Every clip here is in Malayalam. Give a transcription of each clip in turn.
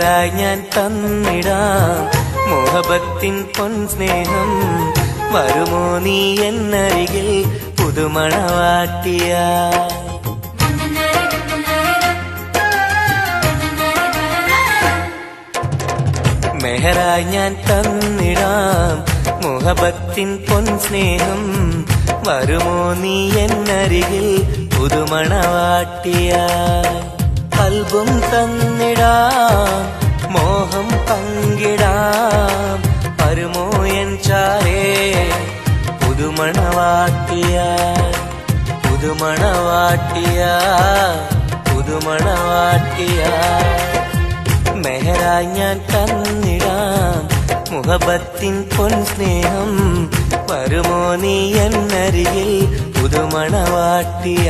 മെഹറായി ഞാൻ തന്നിടാം മോഹബത്തിൻ പൊൻസ്നേഹം. വരുമോ നീ എന്നരികിൽ പുതുമണവാട്ടിയ? മെഹറായി ഞാൻ തന്നിടാം മോഹബത്തിൻ പൊൻസ്നേഹം. വരുമോ നീ എന്നരികിൽ പുതുമണവാട്ടിയ? കൽബും തന്നിടാം മോഹം പങ്കിടാം. വരുമോ എൻ ചാരേ പുതുമണവാട്ടിയ? പുതുമണവാട്ടിയ പുതുമണവാട്ടിയ. മെഹറായി ഞാൻ തന്നിടാം മുഹബത്തിൻ പൊൻസ്നേഹം. വരുമോ നീ എന്നരികിൽ പുതുമണവാട്ടിയ?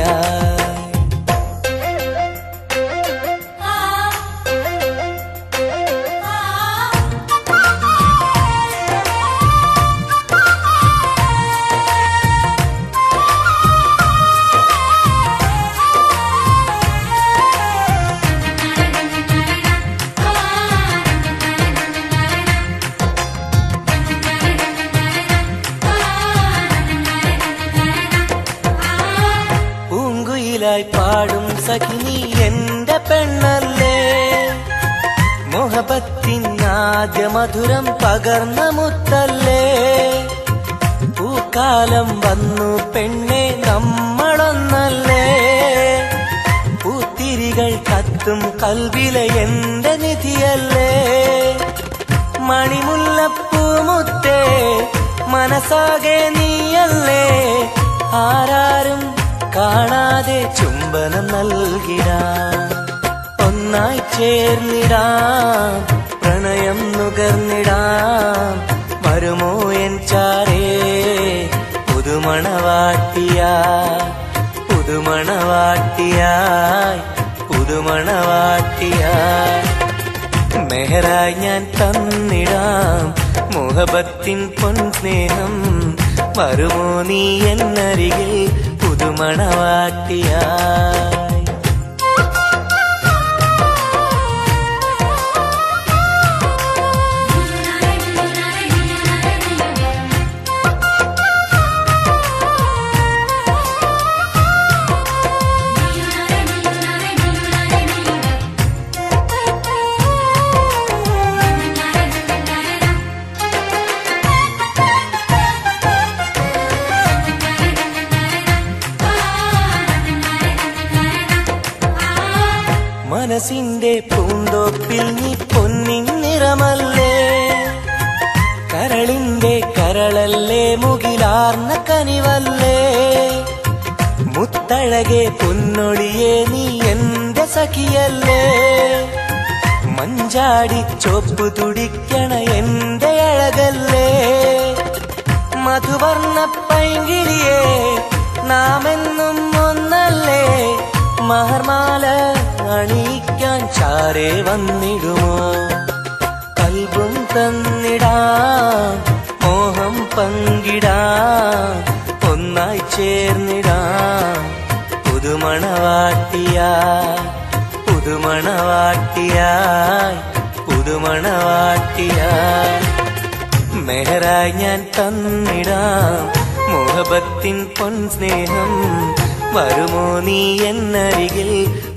പാടും സഖിനി എന്റെ പെണ്ണല്ലേ, മോഹബത്തിൻ ആദ്യ മധുരം പകർന്ന മുത്തല്ലേ. പൂക്കാലം വന്നു പെണ്ണെ നമ്മളൊന്നല്ലേ, പൂത്തിരികൾ കത്തും കൽവിലെ എന്റെ നിധിയല്ലേ. മണിമുല്ലപ്പൂമുത്തേ മനസ്സാകെ നീയല്ലേ, ആരാരും കാണാതെ ചുംബനം നൽകിടാം. ഒന്നായി ചേർന്നിടാം പ്രണയം നുകർന്നിടാം. വരുമോ എൻ ചാരേ പുതുമണവാട്ടിയ? പുതുമണവാട്ടിയായി പുതുമണവാട്ടിയായി. മെഹറായി ഞാൻ തന്നിടാം മോഹബത്തിൻ പൊൻസ്നേഹം. വരുമോ നീ എന്നരികിൽ പുതുമണവാട്ടിയായി? മനസ്സിന്റെ പൂന്തോപ്പിൽ നീ പൊന്നിൻ നിറമല്ലേ, കരളിന്റെ കരളല്ലേ, മുകിലാർന്ന കനിവല്ലേ. മുത്തഴകെ പൊന്നൊളിയെ നീ എന്റെ സഖിയല്ലേ, മഞ്ചാടി ചോപ്പു തുടിക്കണ എന്റെ അഴകല്ലേ. മധുവർണ്ണ പൈങ്കിളിയെ നാമെന്നും ഒന്നല്ലേ, മഹർമാല അണിയിക്കാൻ ചാരേ വന്നിടുമോ. കൽബും തന്നിടാം മോഹം പങ്കിടാം. ഒന്നായി ചേർന്നിടാം പുതുമണവാട്ടിയ? പുതുമണവാട്ടിയായി പുതുമണവാട്ടിയായി. മെഹറായി ഞാൻ തന്നിടാം മോഹബത്തിൻ പൊൻസ്നേഹം. വരുമോ നീ എന്നരികിൽ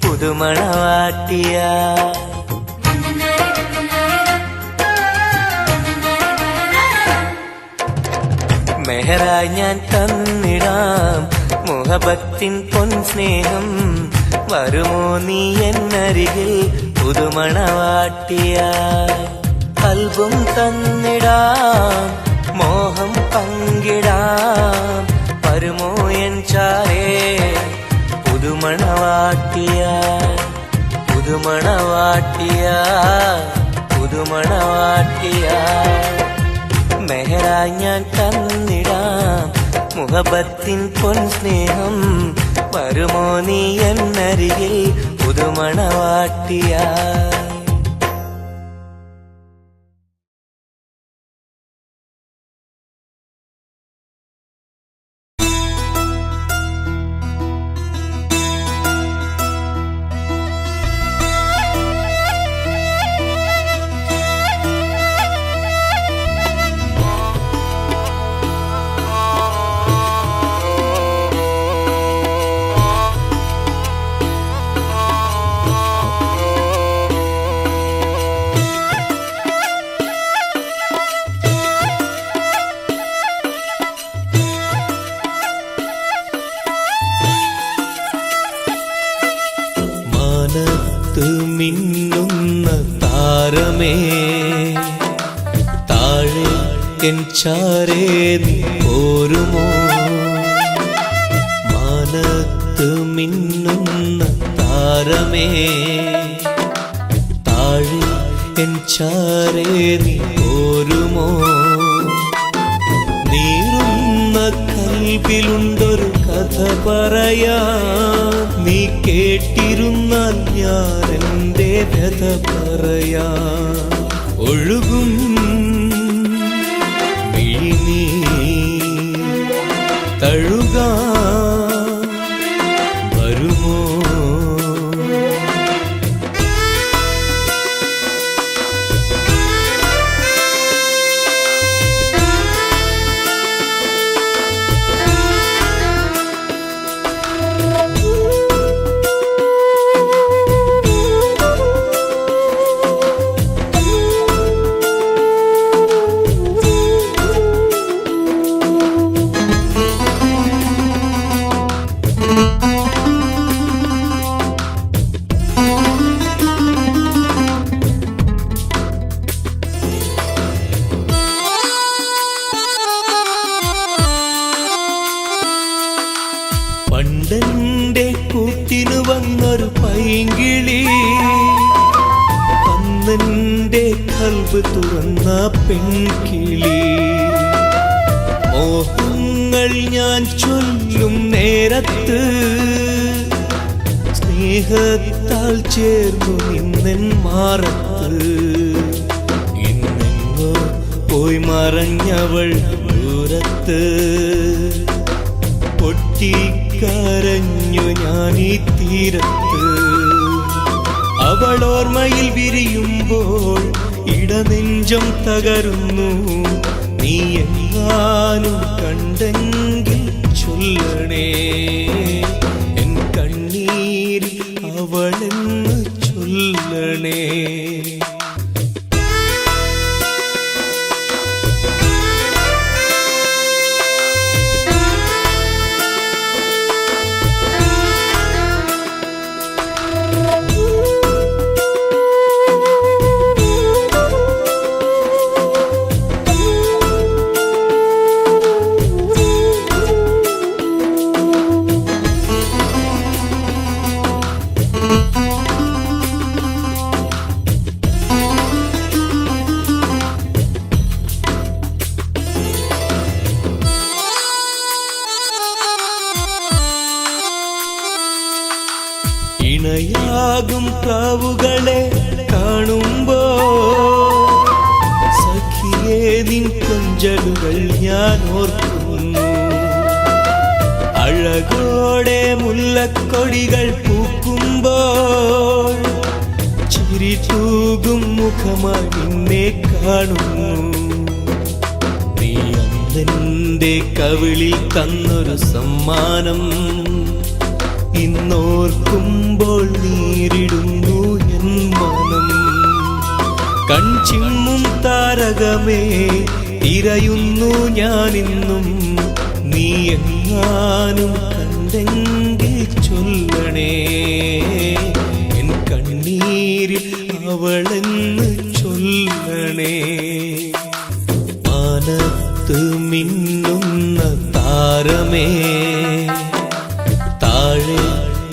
പുതുമണവാട്ടിയ? മെഹറായി ഞാൻ തന്നിടാം മോഹബത്തിൻ പൊൻസ്നേഹം. വരുമോ നീ എന്നരികിൽ പുതുമണവാട്ടിയ? കൽബും തന്നിടാം മോഹം പങ്കിടാം. വരുമോ എൻ ചാരേ പുതുമണവാട്ടിയ? പുതുമണവാട്ടിയ പുതുമണവാട്ടിയ. മെഹറായി ഞാൻ തന്നിടാം മുഹബത്തിൻ പൊൻസ്നേഹം. വരുമോ നീ എന്നരികിൽ പുതുമണവാട്ടിയ? താരമേ താഴെ എൻ ചാരേ നീ പോരുമോ മാനത്ത് മിന്നുന്ന താരമേ താഴെ എൻ ചാരേ നീ പോരുമോ നീറുന്ന കൽബിലുണ്ടൊരു കഥ പറയാൻ നീ കേട്ടിരുന്നാൽ ഞാൻ എൻ്റെ വ്യഥ പറയാൻ ഒഴുകും മിഴിനീർ തഴുകാൻ വരുമോ പണ്ടെന്റെ കൂട്ടിനു വന്നൊരു പൈങ്കിളി അന്നെന്റെ കൽബ് തുറന്ന പെൺകിളി മോഹങ്ങൾ ഞാൻ ചൊല്ലും നേരത്ത് സ്നേഹത്താൽ ചേർന്നു നിന്നൻ മാറത്ത് ഇന്നെങ്ങോ പോയി മറഞ്ഞവൾ ദൂരത്ത് പൊട്ടിക്കരഞ്ഞു ഞാൻ ഈ തീരത്ത് അവൾ ഓർമ്മയിൽ വിരിയുമ്പോൾ ഇടനെഞ്ചം തകരുന്നു നീ എങ്ങാനും കണ്ടെങ്കിൽ ചൊല്ലണേ എൻ കണ്ണീരിൽ അവളെന്ന് ചൊല്ലണേ ഇണയാകും പ്രാവുകളെ കാണുമ്പോ സഖിയേ നിൻ കൊഞ്ചലുകൾ ഞാൻ ഓർക്കുന്നു അഴകോടെ മുല്ലക്കൊടികൾ പൂക്കുമ്പോൾ ചിരി തൂകും മുഖമായി നിന്നെ കാണുന്നു നീ അന്നെന്റെ കവിളിൽ തന്നൊരു സമ്മാനം ഇന്നോർക്കുമ്പോൾ നീരിടുന്നു എൻ മനം കൺചിമ്മും താരകമേ തിരയുന്നു ഞാനിന്നും നീ എങ്ങാനും കണ്ടെങ്കിൽ ചൊല്ലണേ എൻ കണ്ണീരിൽ അവളെന്ന് ചൊല്ലണേ മാനത്ത് മിന്നുന്ന താരമേ താഴെ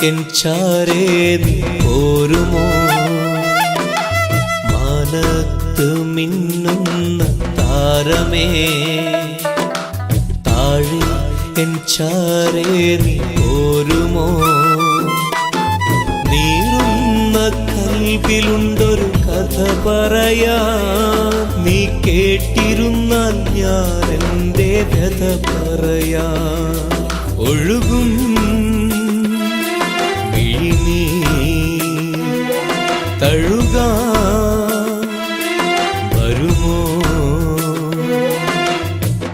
എൻ ചാരേ നീ പോരുമോ മാനത്ത് മിന്നുന്ന താരമേ താഴെ എൻ ചാരേ നീ പോരുമോ നീറുന്ന കൽബിലുണ്ടൊരു കഥ പറയാൻ നീ കേട്ടിരുന്നാൽ ഞാൻ എൻ്റെ വ്യഥ പറയാൻ ഒഴുകും മിഴിനീർ തഴുകാൻ വരുമോ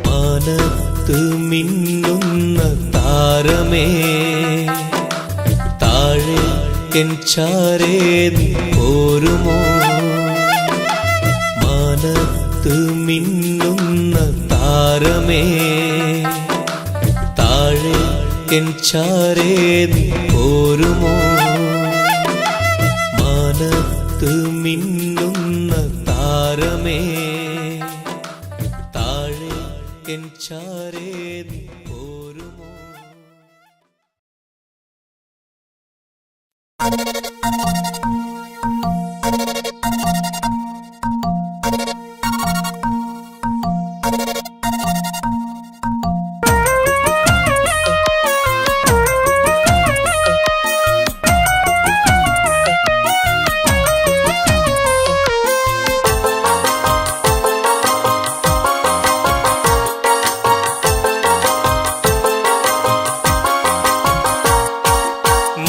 മാനത്ത് മിന്നുന്ന താരമേ താഴെ എൻ ചാരേ നീ പോരുമോ മാനത്ത് മിന്നുന്ന താരമേ താഴെ എൻ ചാരേ നീ പോരുമോ മാനത്ത് മിന്നുന്ന എൻ ചാരേ നീ പോരുമോ?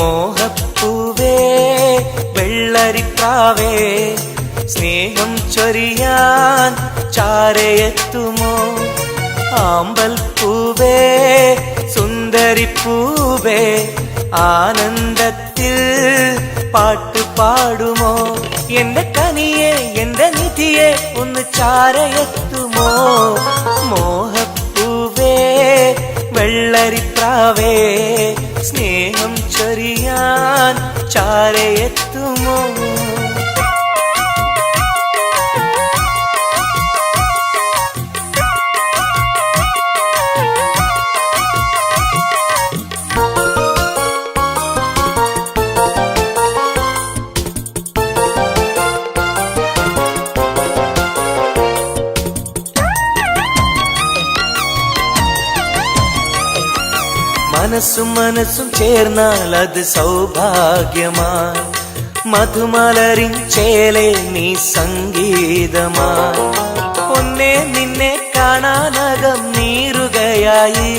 മോഹപ്പൂവേ വെള്ളരിപ്രാവേ സ്നേഹം ചൊരിയാൻ ചാരയെത്തുമോ? ആമ്പൽ പൂവേ സുന്ദരിപ്പൂവേ ആനന്ദത്തിൽ പാട്ട് പാടുമോ? എന്റെ കനിയെ എന്റെ നിധിയെ ഒന്ന് ചാരയെത്തുമോ? മോഹപ്പൂവേ വെള്ളരിപ്രാവേ സ്നേഹം ചൊരിയാൻ ചാരയെത്തുമോ? മനസ്സും മനസ്സും ചേർന്നാൽ അത് സൗഭാഗ്യമായി മധുമലരിൻ ചേലെ നീ സംഗീതമായി പൊന്നെ നിന്നെ കാണാനകം നീറുകയായി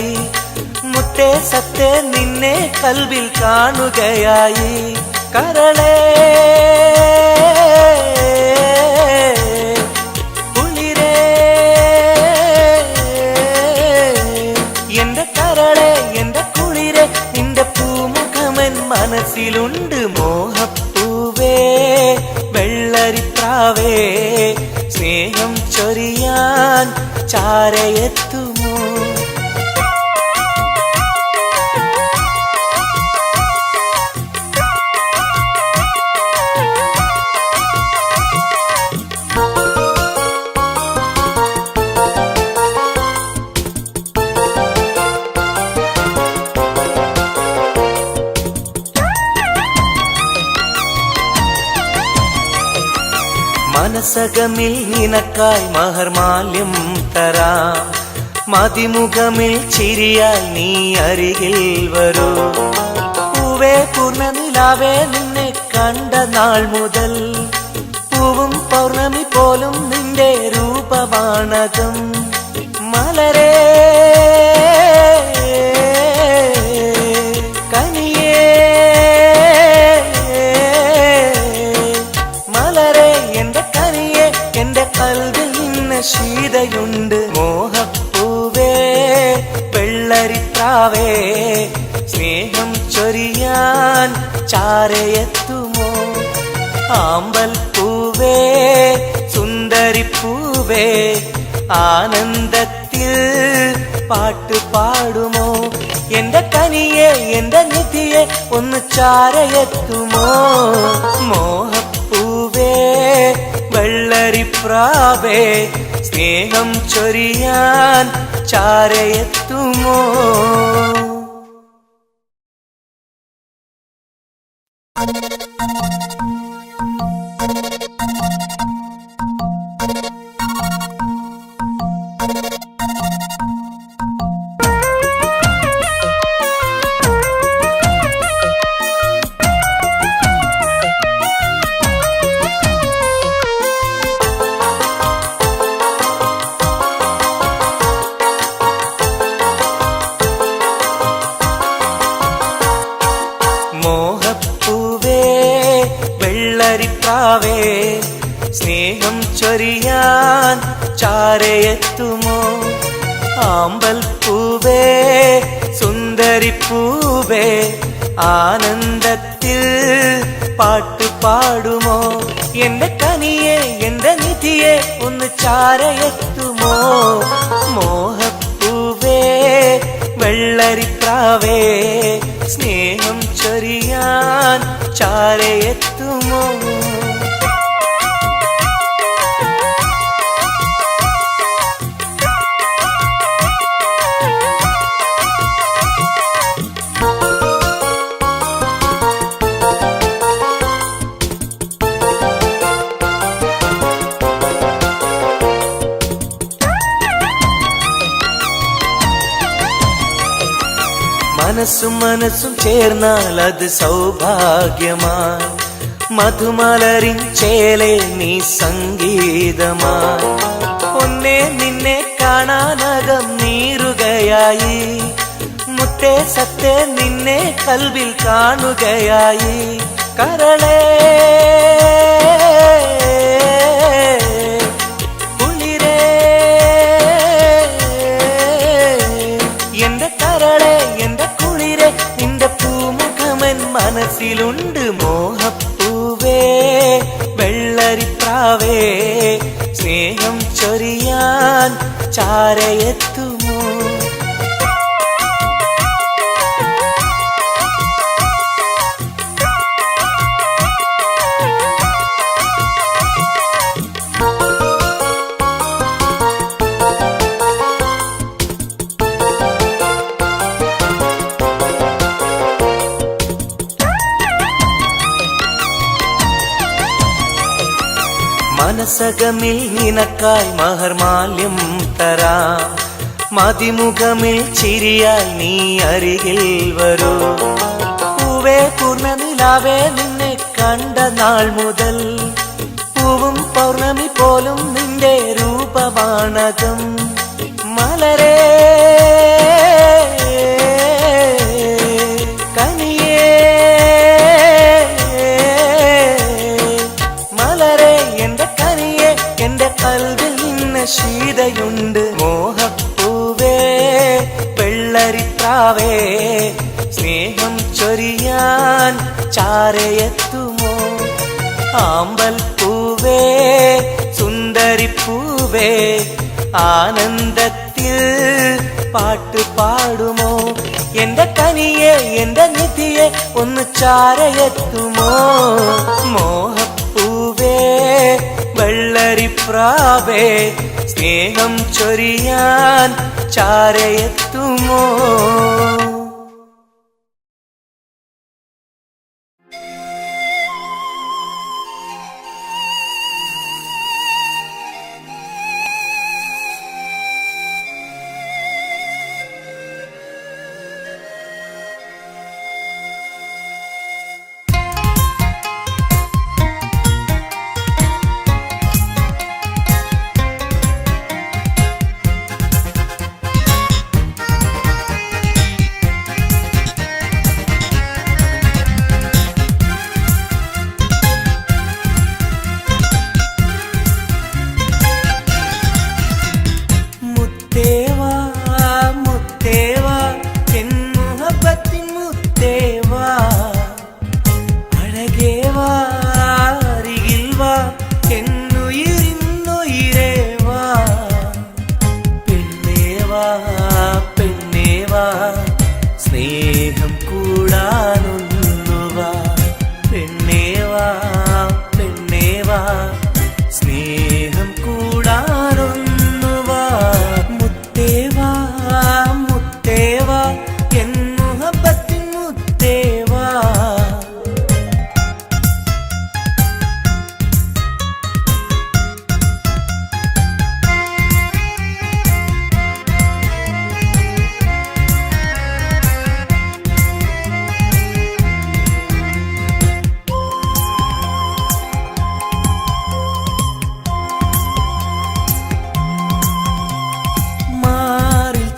മുത്തേ സത്തേ നിന്നെ കൽവിൽ കാണുകയായി കരളേ കുളിരേ എന്റെ കരളേ എന്റെ കുളിരെ നിന്റെ പൂമുഖമൻ മനസ്സിലുണ്ട് മോഹപ്പൂവേ വെള്ളരിപ്രാവേ സ്നേഹം ചൊരിയാൻ ചാരയെത്തുമോ? മനസകമിൽ നിനക്കായി മഹർമാല്യം തരാം മതിമുഖമിൽ ചിരിയായി നീ അരികിൽ വരൂ പൂവേ പൂർണ്ണനിലാവേ നിന്നെ കണ്ട നാൾ മുതൽ പൂവും പൗർണമി പോലും നിന്റെ രൂപമാണകം മലരേ കനിയേ എന്റെ കൽവിൽ നിന്ന ശീതയുണ്ട് മോഹപ്പൂവേ വെള്ളരിപ്രാവേ സ്നേഹം ചൊരിയാൻ ചാരയെത്തുമോ? ആമ്പൽ പൂവേ സുന്ദരിപ്പൂവേ ആനന്ദത്തിൽ പാട്ട് പാടുമോ? എന്റെ കനിയെ എന്റെ നിധിയെ ഒന്ന് ചാരയെത്തുമോ? മോഹപ്പൂവേ വെള്ളരിപ്രാവേ സ്നേഹം ചൊരിയാൻ ചാരയെത്തുമോ? മോഹപ്പൂവേ വെള്ളരിപ്രാവേ സ്നേഹം ചൊരിയാൻ ചാരയെത്തുമോ? ആമ്പൽ പൂവേ സുന്ദരിപ്പൂവേ ആനന്ദത്തിൽ പാട്ട് പാടുമോ? എന്റെ കനിയെ എന്റെ നിധിയെ ഒന്ന് ചാരയെത്തുമോ? മോഹപ്പൂവേ വെള്ളരിപ്രാവേ സ്നേഹം ചൊരിയാൻ ചാരയെത്തുമോ? മനസ്സും മനസ്സും ചേർന്നാൽ അത് സൗഭാഗ്യമായി മധുമലരിൻ ചേലെ നീ സംഗീതമായി ഒന്നേ നിന്നെ കാണാനകം നീറുകയായി മുത്തേ സത്തേ നിന്നെ കൽവിൽ കാണുകയായി കരളേ കുളിരേ എന്റെ കരളേ എന്റെ കുളിരേ നിന്റെ പൂമുഖമൻ മനസ്സിലുണ്ട് മോഹപ്പൂവേ വെള്ളരിപ്രാവേ സ്നേഹം ചൊരിയാൻ ചാരയെത്തുമോ മനസകമിൽ നിനക്കായി മഹർമാല്യം തരാം മതിമുഖമിൽ ചിരിയാൽ നീ അരികിൽ വരൂ പൂവേ പൂർണ്ണനിലാവേ നിന്നെ കണ്ട നാൾ മുതൽ പൂവും പൗർണമി പോലും നിന്റെ രൂപമാണകം മലരേ ശീതയുണ്ട് മോഹപ്പൂവേ വെള്ളരിപ്രാവേ സ്നേഹം ചൊരിയാൻ ചാരയെത്തുമോ ആമ്പൽ പൂവേ സുന്ദരിപ്പൂവേ ആനന്ദത്തിൽ പാട്ട് പാടുമോ എന്റെ കനിയെ എന്റെ നിധിയെ ഒന്ന് ചാരയെത്തുമോ മോഹപ്പൂവേ വെള്ളരിപ്രാവേ സ്നേഹം ചൊരിയാൻ ചാരയെത്തുമോ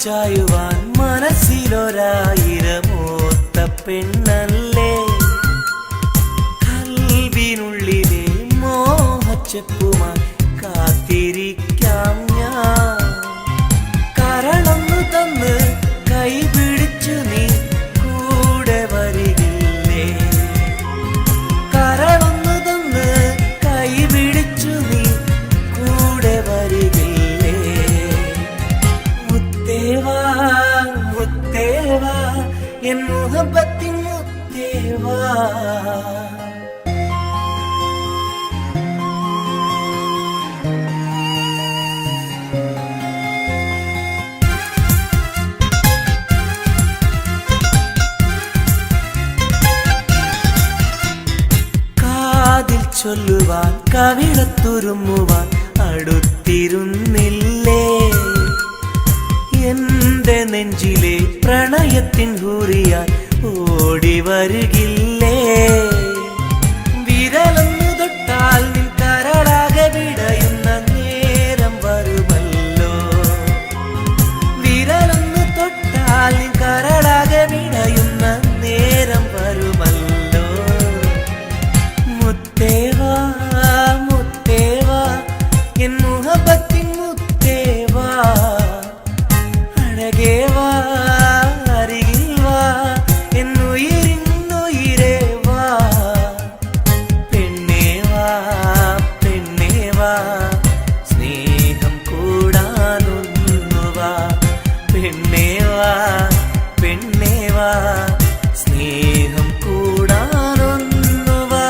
ചായുവാൻ മനസ്സിലൊരായിരമോത്ത പെണ്ണല്ലേ കൽവിനുള്ളിലെ മോഹച്ചെപ്പുമായി കാത്തിരിക്കാം ഞാൻ കരളൊന്നു തന്ന് കൈപിടിച്ചു നീ കൂടെ വരികില്ലേ കരളൊന്നു തന്ന് കൈപിടിച്ചു നീ കൂടെ വരികില്ലേ മുത്തേവാ മുത്തേവാ എൻ മുഹബത്തിൻ മുത്തേവാ ചൊല്ലുവാൻ കവിളത്തുരുമ്മുവാൻ അടുത്തിരുന്നില്ലേ എന്റെ നെഞ്ചിലെ പ്രണയത്തിൻ ഹൂറിയാൻ ഓടി വരുകില്ലേ വിരലൊന്നു തൊട്ടാൽ നിൻ കരളാകെ വിടയുന്ന നേരം വരുമല്ലോ വിരലൊന്നു തൊട്ടാൽ നിൻ കരളാകെ വിടയുന്ന നേരം വരുമല്ലോ മുത്തേവാ മുത്തേവാ എൻ മുഹബത്തിൻ മുത്തേവാ അഴകേവാ അരികിൽ വാ എന്നുയിരിന്നുയിരേ വാ പെണ്ണേവാ പെണ്ണേവാ സ്നേഹം കൂടാനൊന്നുവാ പെണ്ണേവാ പെണ്ണേവാ സ്നേഹം കൂടാനൊന്നുവാ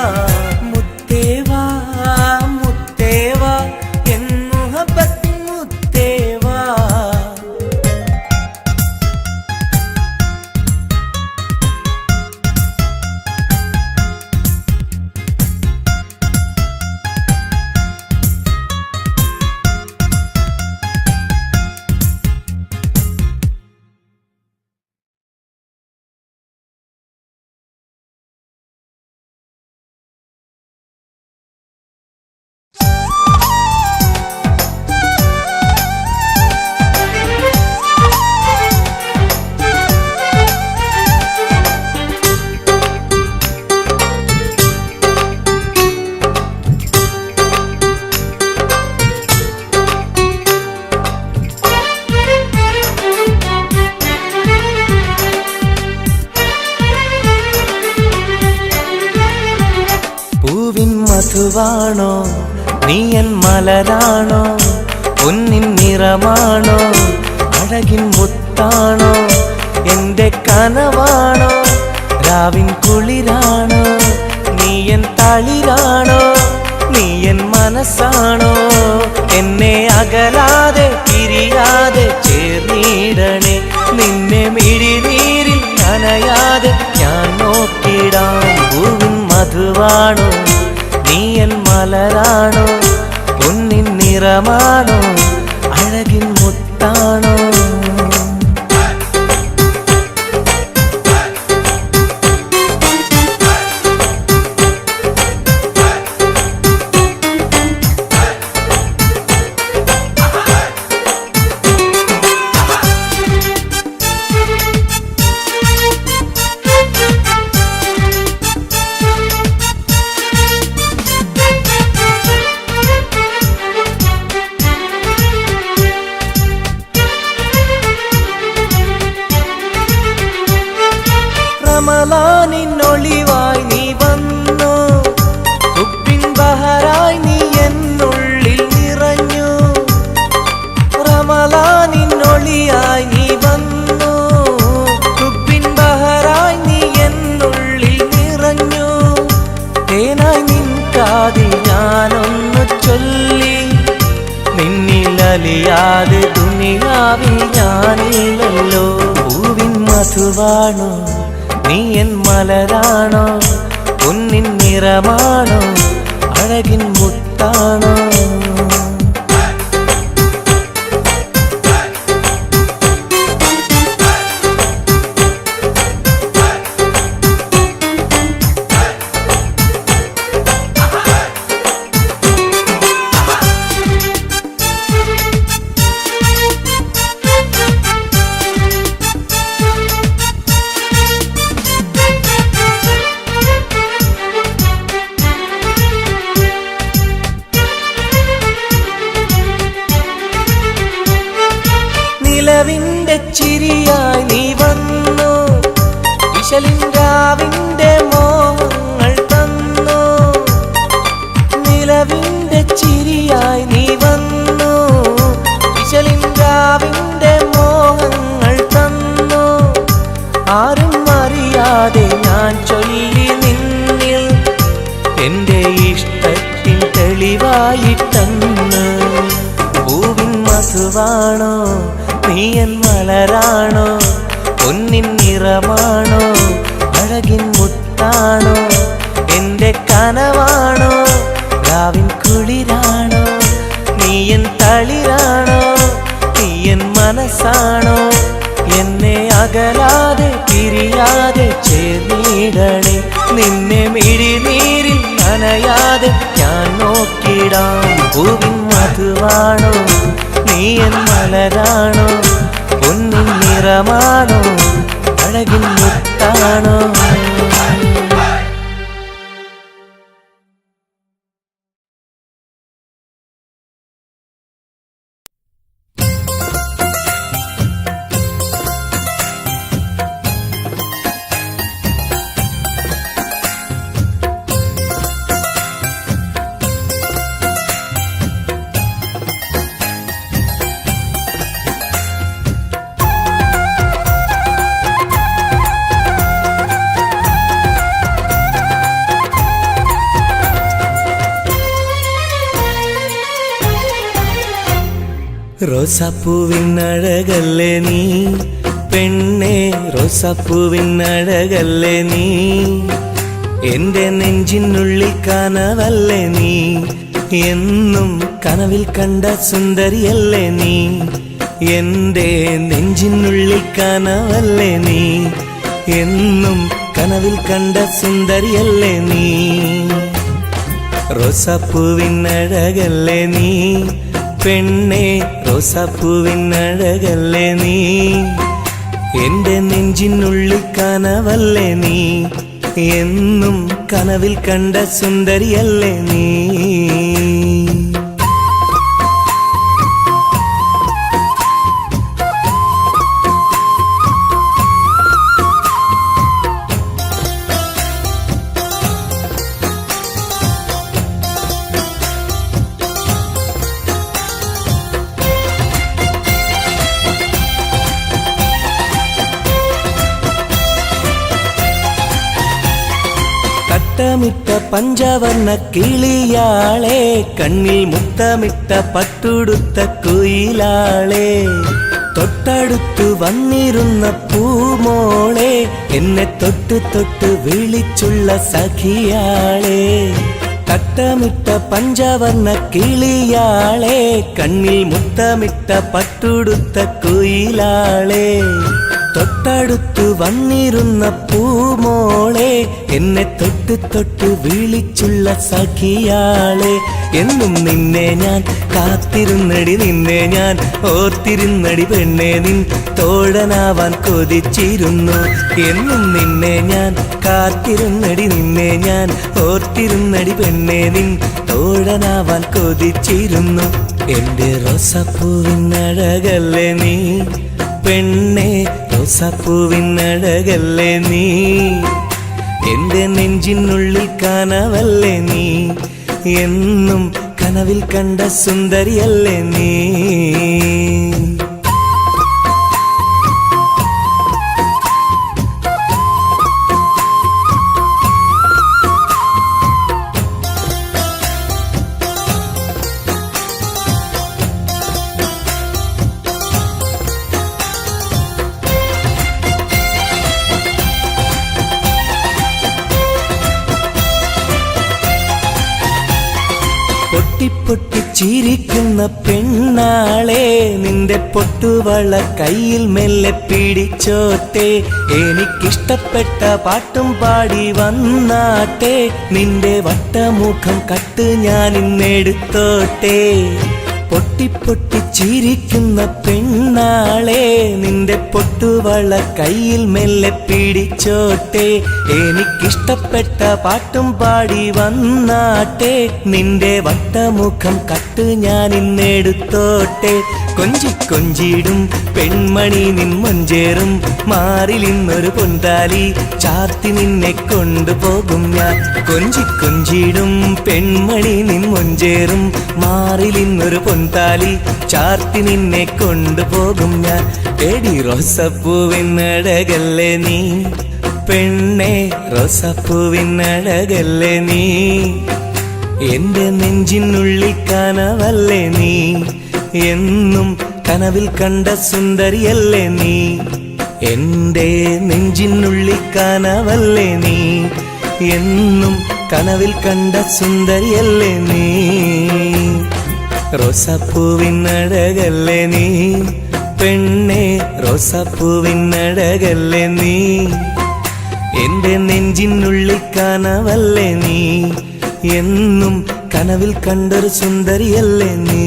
മുത്തേവാ മുത്തേവാ എൻ മുഹബത്തിൻ മുത്തേവാ പൂവിൻ മധുവാണോ നീ എൻ മലരാണോ പൊന്നിൻ നിറമാണോ അഴകിൻ മുത്താണോ എന്റെ കനവാണോ രാവിൻ കുളിരാണോ നീ എൻ തളിരാണോ നീ എൻ മനസ്സാണോ എന്നെ അകലാതെ പിരിയാതെ ചേർന്നിടണേ നിന്നെ മിഴിനീരിൽ നനയാതെ ഞാൻ നോക്കിടാം പൂവിൻ മധുവാണോ നീ എൻ മലരാണോ പൊന്നിൻ നിറമാണോ അഴകിൻ മുത്താണോ റമളാനിന്നൊളിവായി നീ വന്നു ഉപ്പിൻ ബഹറായി നീ എന്നുള്ളിൽ നിറഞ്ഞു റമളാനിന്നൊളിയായി നീ വന്നു ഉപ്പിൻ ബഹറായി നീ എന്നുള്ളിൽ നിറഞ്ഞു തേനായി നിൻ കാതിൽ ഞാനൊന്നു ചൊല്ലി നിന്നിലലിയാതെ ദുനിയാവിൽ ഞാനില്ലല്ലോ പൂവിൻ മധുവാണോ നീ എൻ മലരാണോ പൊന്നിൻ നിറമാണോ അഴകിൻ മുത്താണോ നിലവിന്റെ ചിരിയായി നീ വന്നു വിശലിൻരാവിന്റെ മോഹങ്ങൾ തന്നു നിലവിന്റെ ചിരിയായി നീ വന്നു വിശലിൻരാവിന്റെ മോഹങ്ങൾ തന്നു ആരും അറിയാതെ ഞാൻ ചൊല്ലി നിന്നിൽ എന്റെ ഇഷ്ടത്തിൻ തെളിവായിട്ടന്ന് പൂവിൻ മധുവാണോ നീ എൻ മലരാണോ പൊന്നിൻ നിറമാണോ അഴകിൻ മുത്താണോ എന്റെ കനവാണോ രാവിൻ കുളിരാണോ നീ എൻ തളിരാണോ നീ എൻ മനസ്സാണോ അകലാതെ പിരിയാതെ ചേർന്നിടണേ. നിന്നെ മിഴിനീരിൽ നനയാതെ ഞാൻ നോക്കിടാം. പൂവിൻ മധുവാണോ നീ എൻ മലരാണോ, പൊന്നിൻ നിറമാണോ അഴകിൻ മുത്താണോ. റോസാപ്പൂവിൻ അഴകല്ലേ നീ പെണ്ണേ, റോസാപ്പൂവിൻ അഴകല്ലേ നീ. എൻ്റെ നെഞ്ചിനുള്ളിൽ കനവല്ലേ നീ, എന്നും കനവിൽ കണ്ട സുന്ദരിയല്ലേ നീ. എൻ്റെ നെഞ്ചിനുള്ളിൽ കനവല്ലേ നീ, എന്നും കനവിൽ കണ്ട സുന്ദരിയല്ലേ നീ. റോസാപ്പൂവിൻ അഴകല്ലേ നീ പെണ്ണേ, റോസാപ്പൂവിൻ അഴകല്ലേ നീ. എൻ്റെ നെഞ്ചിനുള്ളിൽ കനവല്ലേ നീ, എന്നും കനവിൽ കണ്ട സുന്ദരിയല്ലേ നീ. മുത്തമിട്ട പഞ്ചവർണ്ണ കിളിയാളെ, കണ്ണിൽ മുത്തമിട്ട പട്ടുടുത്ത കുയിലാളെ, തൊട്ടടുത്തു വന്നിരുന്ന പൂമോളെ, എന്നെ തൊട്ടു തൊട്ട് വിളിച്ചുള്ള സഖിയാളെ. തട്ടമിട്ട പഞ്ചവർണ്ണ കിളിയാളെ, കണ്ണിൽ മുത്തമിട്ട പട്ടുടുത്ത കുയിലാളെ, തൊട്ടടുത്തു വന്നിരുന്ന പൂമോളെ, എന്നെ തൊട്ട് തൊട്ട് വിളിച്ചുള്ള സഖിയാളെ. എന്നും നിന്നെ ഞാൻ കാത്തിരുന്നടി, നിന്നെ ഞാൻ ഓർത്തിരുന്നടി പെണ്ണെ, നിൻ തോഴനാവാൻ കൊതിച്ചിരുന്നു. എന്നും നിന്നെ ഞാൻ കാത്തിരുന്നടി, നിന്നെ ഞാൻ ഓർത്തിരുന്നടി പെണ്ണെ, നിൻ തോഴനാവാൻ കൊതിച്ചിരുന്നു. എൻ്റെ റോസാപ്പൂവിൻ അഴകല്ലേ നീ പെണ്ണേ, റോസാപ്പൂവിൻ അഴകല്ലേ നീ. എൻ്റെ നെഞ്ചിനുള്ളിൽ കനവല്ലേ നീ, എന്നും കനവിൽ കണ്ട സുന്ദരിയല്ലേ നീ. പൊട്ടി ചിരിക്കുന്ന പെണ്ണാളെ, നിന്റെ പൊട്ടുവള കയ്യിൽ മെല്ലെ പിടിച്ചോട്ടെ, എനിക്കിഷ്ടപ്പെട്ട പാട്ടും പാടി വന്നാട്ടെ, നിന്റെ വട്ടമുഖം കട്ട് ഞാൻ ഇന്നെടുത്തോട്ടെ. പൊട്ടി ചിരിക്കുന്ന പെണ്ണാളെ, നിന്റെ പൊട്ടുവള കയ്യിൽ മെല്ലെ പിടിച്ചോട്ടെ, എനിക്കിഷ്ടപ്പെട്ട പാട്ടും പാടി വന്നാട്ടെ, നിന്റെ വട്ടമുഖം കട്ട് ഞാൻ ഇന്നെടുത്തോട്ടെ. കൊഞ്ചിടും പെൺമണി നിൻ മൊഞ്ചേറും മാറിലിന്നൊരു പൊന്താലി ചാർത്തി നിന്നെ കൊണ്ടുപോകും ഞാൻ. കൊഞ്ചിടും പെൺമണി നിൻ മൊഞ്ചേറും മാറിലിന്നൊരു പൊന്താലി ചാർത്തി നിന്നെ കൊണ്ടുപോകും ഞാൻ. എടി റോസാപ്പൂവിൻ അഴകല്ലേ നീ പെണ്ണേ, റോസാപ്പൂവിൻ അഴകല്ലേ നീ. എൻ്റെ നെഞ്ചിനുള്ളിൽ കനവല്ലേ നീ, എന്നും കനവിൽ കണ്ട സുന്ദരിയല്ലേ നീ. എൻ്റെ നെഞ്ചിനുള്ളിൽ കനവല്ലേ നീ, എന്നും കനവിൽ കണ്ട സുന്ദരിയല്ലേ നീ. റോസാപ്പൂവിൻ അഴകല്ലേ നീ പെണ്ണെ റോസാപ്പൂവിനഴകല്ലേ നീ, എന്റെ നെഞ്ചിനുള്ളിൽ കനവല്ലേ നീ, എന്നും കനവിൽ കണ്ടൊരു സുന്ദരിയല്ലേ നീ.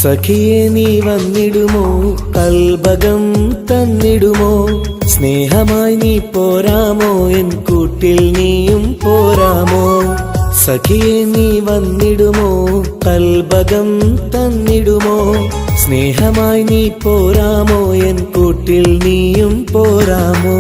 സഖിയെ നീ വന്നിടുമോ, കൽബകം തന്നിടുമോ, സ്നേഹമായി നീ പോരാമോ, എൻ കൂട്ടിൽ നീയും പോരാമോ. സഖിയെ നീ വന്നിടുമോ, കൽബകം തന്നിടുമോ, സ്നേഹമായി നീ പോരാമോ, എൻ കൂട്ടിൽ നീയും പോരാമോ.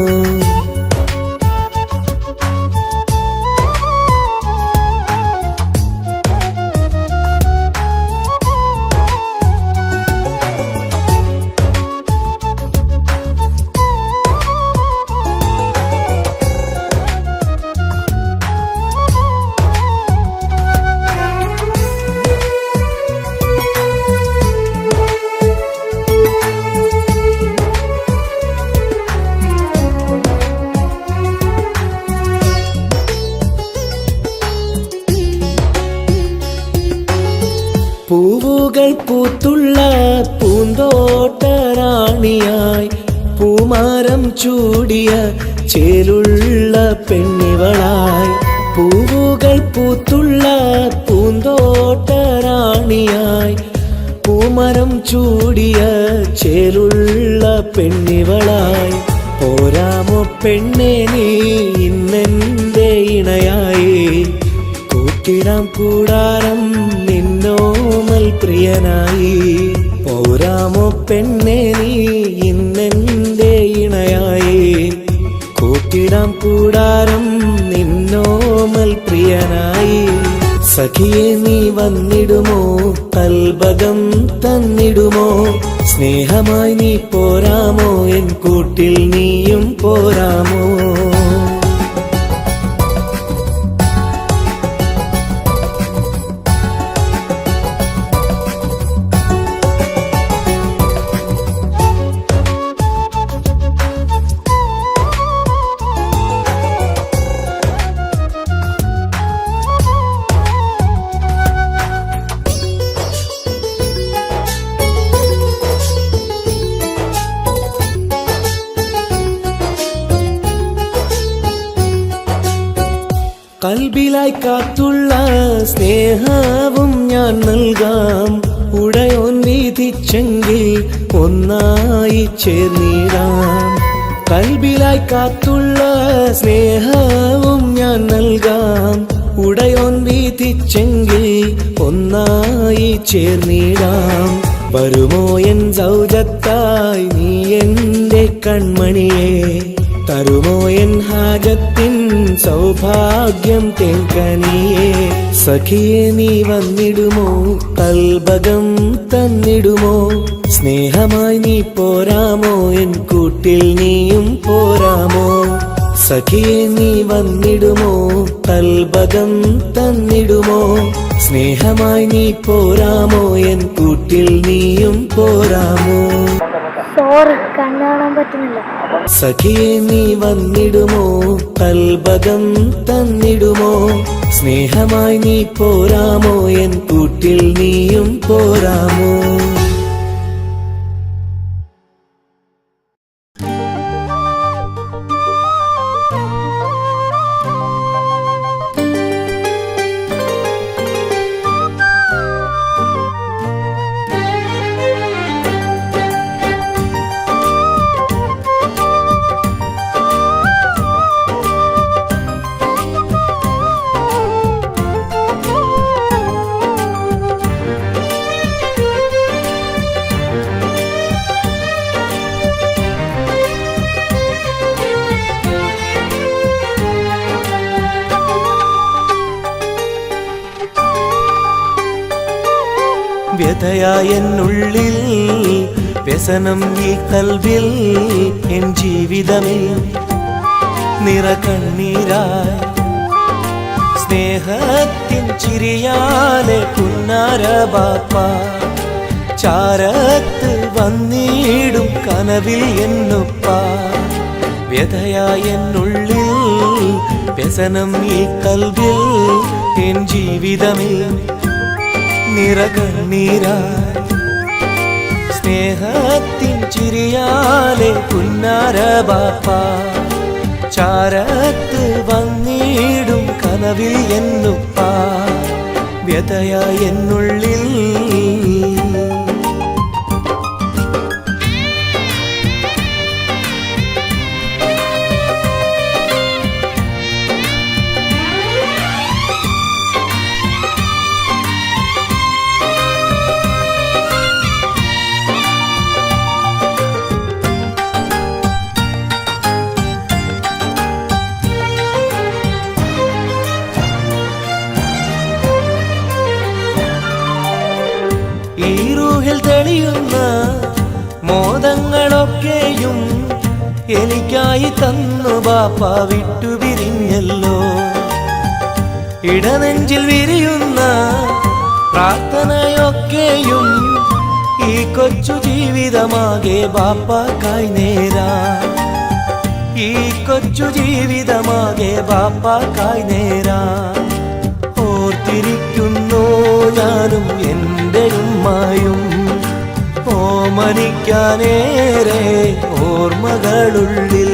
പൂവുകൾ പൂത്തുള്ള പൂന്തോട്ടറാണിയായി, പൂമാരം ചൂടിയ ചേലുള്ള പെണ്ണിവളായി. പൂവുകൾ പൂത്തുള്ള പൂന്തോട്ടറാണിയായി, പൂമരം ചൂടിയ ചേലുള്ള പെണ്ണിവളായി. പോരാമോ പെണ്ണെ നീ ഇന്നെന്റെ ഇണയായി, കൂട്ടിടാം കൂടാരം നിന്നോമൽ പ്രിയനായി. പോരാമോ പെണ്ണെ നീ ഇന്നെന്റെ ഇണയായി, കൂട്ടിടാം കൂടാരം നിന്നോമൽ പ്രിയനായി. സഖിയെ നീ വന്നിടുമോ, കൽബകം തന്നിടുമോ, സ്നേഹമായി നീ പോരാമോ, എൻ കൂട്ടിൽ നീയും പോരാമോ. കൽബിലായി കാത്തുള്ള സ്നേഹവും ഞാൻ നൽകാം, ഉടയോൻ വിധിച്ചെങ്കിൽ ഒന്നായി ചേർന്നിടാം. കൽബിലായി കാത്തുള്ള സ്നേഹവും ഞാൻ നൽകാം, ഉടയോൻ വിധിച്ചെങ്കിൽ ഒന്നായി ചേർന്നിടാം. വരുമോ എൻ സൗജത്തായി നീ എന്റെ കൺമണിയെ, തരുമോ എൻ ഹാജത്തിൻ സൗഭാഗ്യം തേങ്കനിയേ. സഖിയെ നീ വന്നിടുമോ, കൽബകം തന്നിടുമോ, സ്നേഹമായി നീ പോരാമോ, എൻ കൂട്ടിൽ നീയും പോരാമോ. സഖിയെ നീ വന്നിടുമോ, കൽബകം തന്നിടുമോ, സ്നേഹമായി നീ പോരാമോ, എൻ കൂട്ടിൽ നീയും പോരാമോ. സോറി, കണ്ണാണാൻ പറ്റുന്നില്ല. സഖിയെ നീ വന്നിടുമോ, കൽബകം തന്നിടുമോ, സ്നേഹമായി നീ പോരാമോ, എൻ കൂട്ടിൽ നീയും പോരാമോ. വ്യഥയായെന്നുള്ളിൽ വ്യസനം ഈ കൽവിൽ എൻ ജീവിതമിൽ നിറകണ്ണീരായി സ്നേഹത്തിൻ ചിരിയാലെ പുന്നാര ബാപ്പ ചാരത്ത് വന്നിടും കനവിൽ എന്നുപ്പ വ്യഥയായെന്നുള്ളിൽ വ്യസനം ഈ കൽവിൽ എൻ ജീവിതമിൽ നിറകണ്ണീരായി സ്നേഹത്തിൻ ചിരിയാലെ പുന്നാര ബാപ്പ ചാരത്ത് വന്നിടും കനവിൽ എന്നുപ്പ വ്യഥയായെന്നുള്ളിൽ ഈ റൂഹിൽ തെളിയുന്ന മോദങ്ങളൊക്കെയും എനിക്കായി തന്നു ബാപ്പ വിട്ടുപിരിഞ്ഞല്ലോ ഇടനെഞ്ചിൽ വിരിയുന്ന പ്രാർത്ഥനയൊക്കെയും ഈ കൊച്ചു ജീവിതമാകെ ബാപ്പാക്കായി നേരാ ഈ കൊച്ചു ജീവിതമാകെ ബാപ്പാക്കായി നേരാ ഓർത്തിരിക്കുന്നു ഞാനും എൻ്റെ ഉമ്മായും ഓമനിക്കാനേറെ ഓർമ്മകളുള്ളിൽ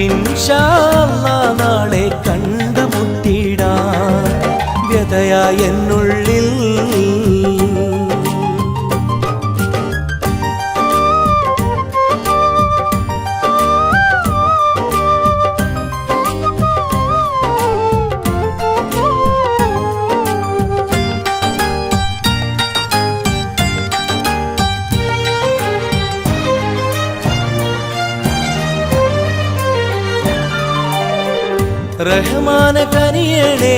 ഇൻഷാ അല്ലാഹ് നാളെ കണ്ടുമുട്ടിടാൻ വ്യഥയായെന്നുള്ളിൽ റഹ്മാന കനിയണേ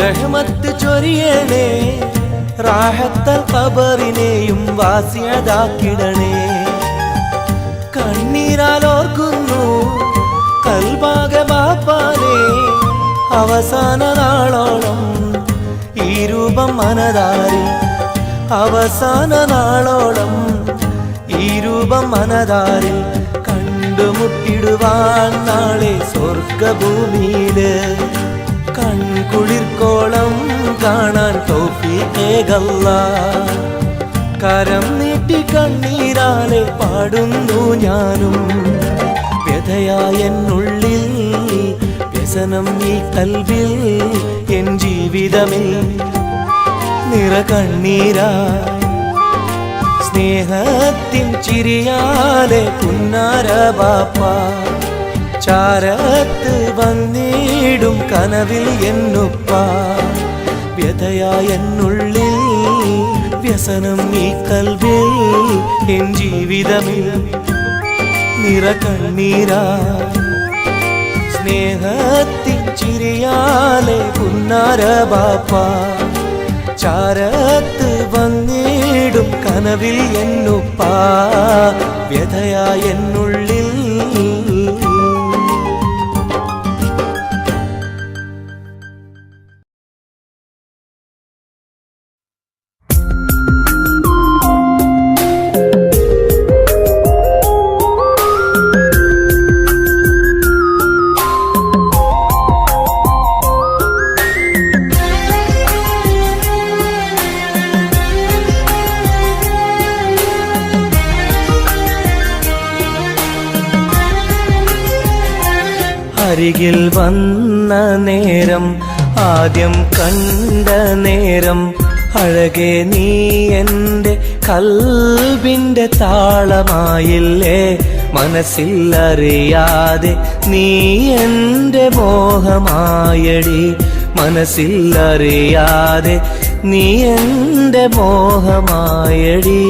റഹ്മത്ത് ചൊരിയണേ റാഹത്തൽ ഖബറിനെയും വാസിയതാക്കിടണേ കണ്ണീരാൽ ഓർക്കുന്നു കൽബാകെ ബാപ്പാനെ അവസാന നാളോളം ഈ രൂപം മനതാരിൽ അവസാന നാളോളം ഈ രൂപം മനതാരിൽ കണ്ടുമുട്ടിടുവാൻ നാളെ സ്വർഗഭൂമിയില് കൺകുളിർക്കോളം കാണാൻ തൗഫീഖേകല്ലാഹ് കരം നീട്ടി കണ്ണീരാലെ പാടുന്നു ഞാനും വ്യഥയായെന്നുള്ളിൽ വ്യസനം ഈ കൽവിൽ എൻ ജീവിതമിൽ നിറകണ്ണീരായി സ്നേഹത്തിൻ ചിരിയാലെ പുന്നാര ബാപ്പ ചാരത്ത് വന്നിടും കനവിൽ എന്നുപ്പ വ്യഥയായെന്നുള്ളിൽ വ്യസനം ഈ കൽവിൽ എൻ ജീവിതമിൽ നിറകണ്ണീരായി സ്നേഹത്തിൻ ചിരിയാലെ പുന്നാര ബാപ്പ ചാരത്ത് വന്നിടും കനവിൽ എന്നുപ്പ വ്യഥയായെന്നുള്ളിൽ അരികിൽ വന്ന നേരം ആദ്യം കണ്ട നേരം അഴകെ നീ എൻ്റെ കൽബിൻ്റെ താളമായില്ലേ മനസ്സിൽ അറിയാതെ നീ എൻ്റെ മോഹമായടി മനസ്സിൽ അറിയാതെ നീ എൻ്റെ മോഹമായടി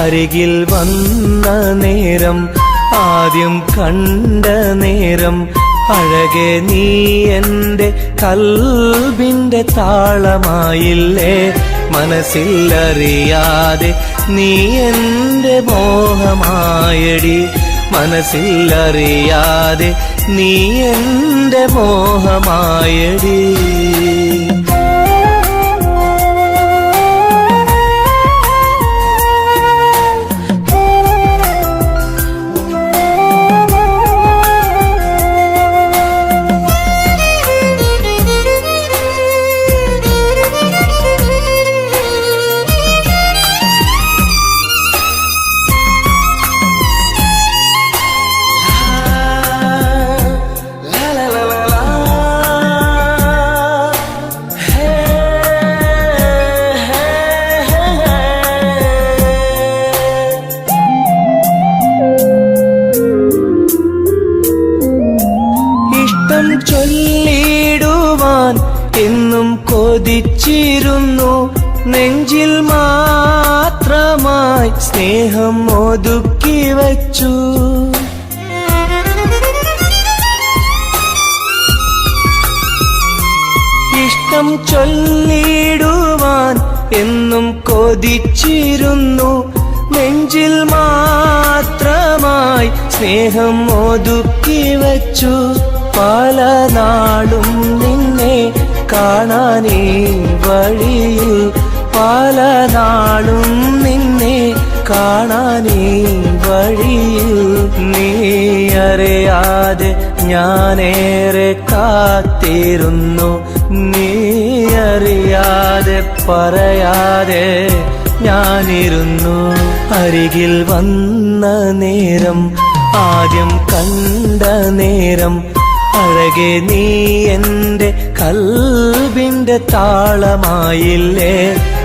അരികിൽ വന്ന നേരം ആദ്യം കണ്ട നേരം അഴകെ നീ എൻ്റെ കൽബിൻ്റെ താളമായില്ലേ മനസ്സിലറിയാതെ നീ എൻ്റെ മോഹമായടി മനസ്സിലറിയാതെ നീ എൻ്റെ മോഹമായടി ചൊല്ലിടുവാൻ എന്നും കൊതിച്ചിരുന്നു നെഞ്ചിൽ മാത്രമായി സ്നേഹം ഒതുക്കി വച്ചു ഇഷ്ടം ചൊല്ലിടുവാൻ എന്നും കൊതിച്ചിരുന്നു നെഞ്ചിൽ മാത്രമായി സ്നേഹം ഒതുക്കി വച്ചു പല നാളും നിന്നെ കാണാനേ വഴിയിൽ പല നാളും നിന്നെ കാണാനേ വഴിയിൽ നീ അറിയാതെ ഞാനേറെ കാത്തിരുന്നു നീ അറിയാതെ പറയാതെ ഞാനിരുന്നു അരികിൽ വന്ന നേരം ആദ്യം കണ്ട നേരം അഴകെ നീ എൻ്റെ കൽബിൻ്റെ താളമായില്ലേ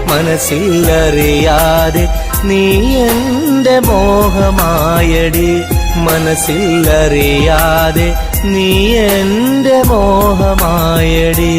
മനസ്സിലറിയാതെ നീ എൻ്റെ മോഹമായടി മനസ്സിലറിയാതെ നീ എൻ്റെ മോഹമായടി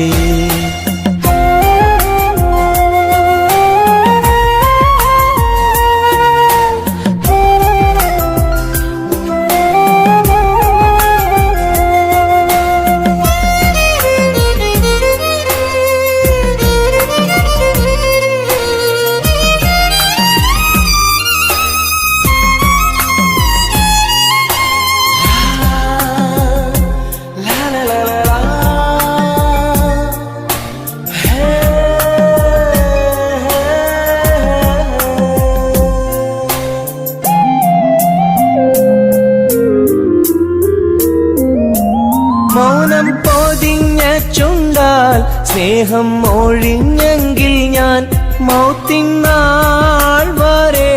മൗനം പൊതിഞ്ഞ ചുണ്ടാൽ സ്നേഹം ഒഴിഞ്ഞെങ്കിൽ ഞാൻ മൗത്തിനാൾ വരെ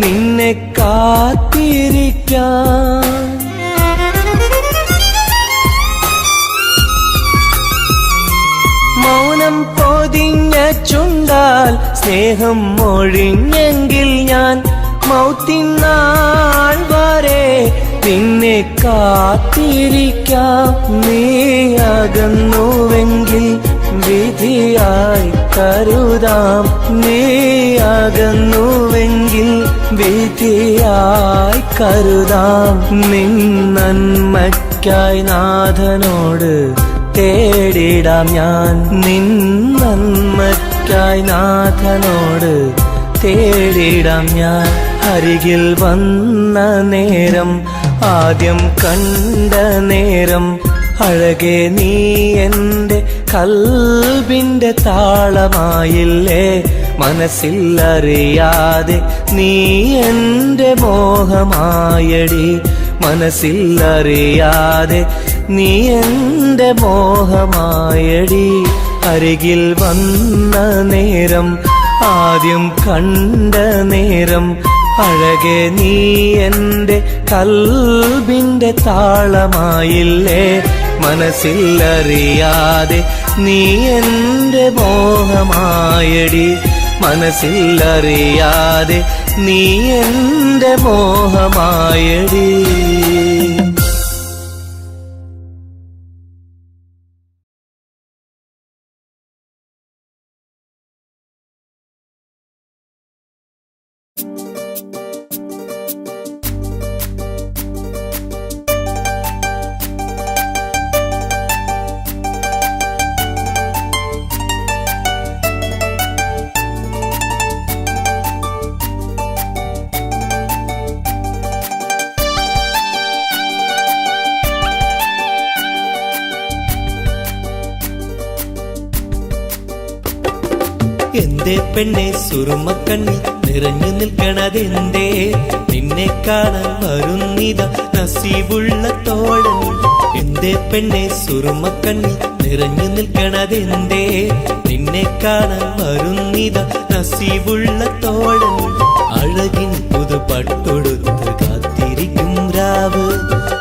നിന്നെ കാത്തിരിക്കാം മൗനം പൊതിഞ്ഞ ചുണ്ടാൽ സ്നേഹം ഒഴിഞ്ഞെങ്കിൽ ഞാൻ മൗത്തിനാൾ വരെ നിന്നെ കാത്തിരിക്കാം നീ അകന്നുവെങ്കിൽ വിധിയായി കരുതാം നീ അകന്നുവെങ്കിൽ വിധിയായി കരുതാം നിൻ നന്മയ്ക്കായി നാഥനോട് തേടിടാം ഞാൻ നിൻ നന്മയ്ക്കായി നാഥനോട് തേടിടാം ഞാൻ അരികിൽ വന്ന നേരം ആദ്യം കണ്ട നേരം അഴകെ നീ എൻ്റെ കൽബിൻ്റെ താളമായില്ലേ മനസ്സിലറിയാതെ നീ എൻ്റെ മോഹമായടി മനസ്സിലറിയാതെ നീ എൻ്റെ മോഹമായടി അരികിൽ വന്ന നേരം ആദ്യം കണ്ട നേരം അഴകെ നീ എൻ്റെ കൽബിൻ്റെ താളമായില്ലേ മനസ്സിലറിയാതെ നീ എൻ്റെ മോഹമായടി മനസ്സിലറിയാതെ നീ എൻ്റെ മോഹമായടി എന്തേ പെണ്ണെ സുറുമക്കണ്ണിൽ നിറഞ്ഞു നിൽക്കണതെന്തേ? നിന്നെ കാണാൻ വരുന്നിത നസീബുള്ള തോഴൻ. എന്തേ പെണ്ണെ സുറുമക്കണ്ണിൽ നിറഞ്ഞു നിൽക്കണതെന്തേ? നിന്നെ കാണാൻ വരുന്നിത നസീബുള്ള തോഴൻ. അഴകിൻ പുതുപട്ടൊടുത്ത് കാത്തിരിക്കും രാവ്,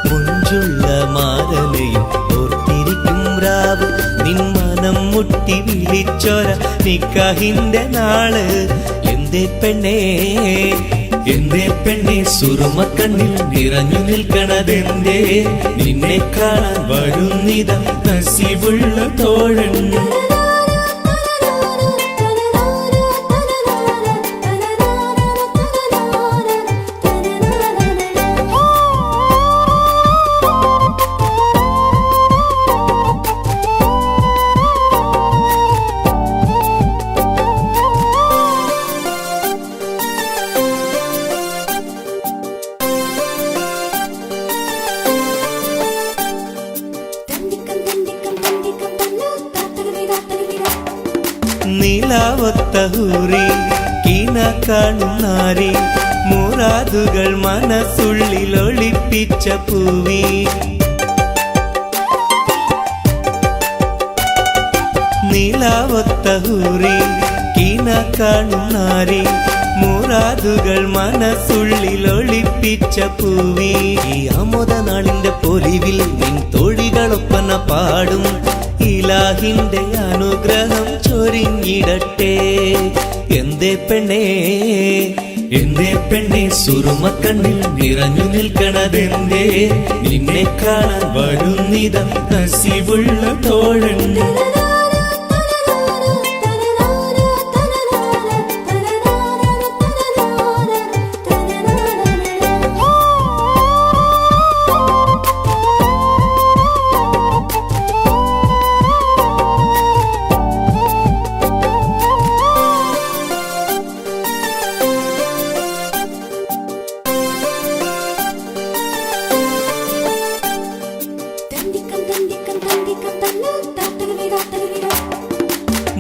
മുഞ്ചുള്ള മാരലയും ഓർത്തിരിക്കും രാവ്. നിൻ മനം മുട്ടി വിളിച്ചോര നിക്കാഹിന്റെ നാള്. എന്തേ പെണ്ണേ, എന്തേ പെണ്ണെ സുറുമക്കണ്ണിൽ നിറഞ്ഞു നിൽക്കണതെന്തേ? നിന്നെ കാണാൻ വരുന്നിത നസീബുള്ള തോഴൻ. നിലാവത്ത ഹൂറി കീന കാണും നാരി, മുറാദുകൾ മനസ്സുള്ളിൽ ഒളിപ്പിച്ച പൂവി. നിലാവത്ത ഹൂറി കീന കാണും നാരി, മുറാദുകൾ മനസ്സുള്ളിൽ ഒളിപ്പിച്ച പൂവി. ഈ ആമോദ നാളിന്റെ പൊലിവിൽ നിൻ തോഴികളൊപ്പന പാടും, ഇലാഹിന്റെ അനുഗ്രഹം ചൊരിഞ്ഞിടട്ടെ. എന്തേ പെണ്ണേ, എന്തേ പെണ്ണെ സുറുമക്കണ്ണിൽ നിറഞ്ഞു നിൽക്കണതെന്തേ? നിന്നെ കാണാൻ വരുന്നിത നസീബുള്ള തോഴൻ.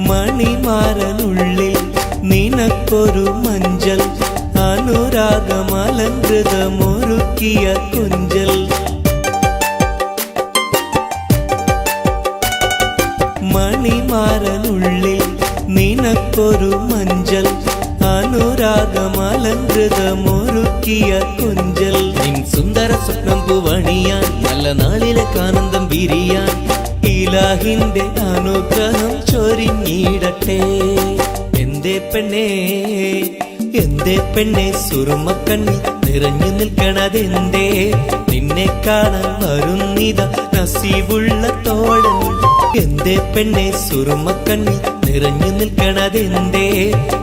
മണിമാരനുള്ളിൽ നിനക്കൊരു മഞ്ചൽ, അനുരാഗമലങ്കൃതമൊരുക്കിയ കൊഞ്ചൽ. മണിമാരനുള്ളിൽ നിനക്കൊരു മഞ്ചൽ, അനുരാഗമലങ്കൃതമൊരുക്കിയ കൊഞ്ചൽ. നിൻ സുന്ദര സ്വപ്നം പൂവണിയാൻ, നല്ല നാളിലെ ആനന്ദം വിരിയാൻ, ഇലാഹിന്റെ അനുഗ്രഹം ചൊരിഞ്ഞിടട്ടെ. എന്തേ പെണ്ണേ, എന്തേ പെണ്ണെ സുറുമക്കണ്ണിൽ നിറഞ്ഞു നിൽക്കണതെന്തേ? നിന്നെ കാണാൻ വരുന്നിത നസീബുള്ള തോഴൻ. എന്തേ പെണ്ണെ സുറുമക്കണ്ണിൽ നിറഞ്ഞു നിൽക്കണതെന്തേ?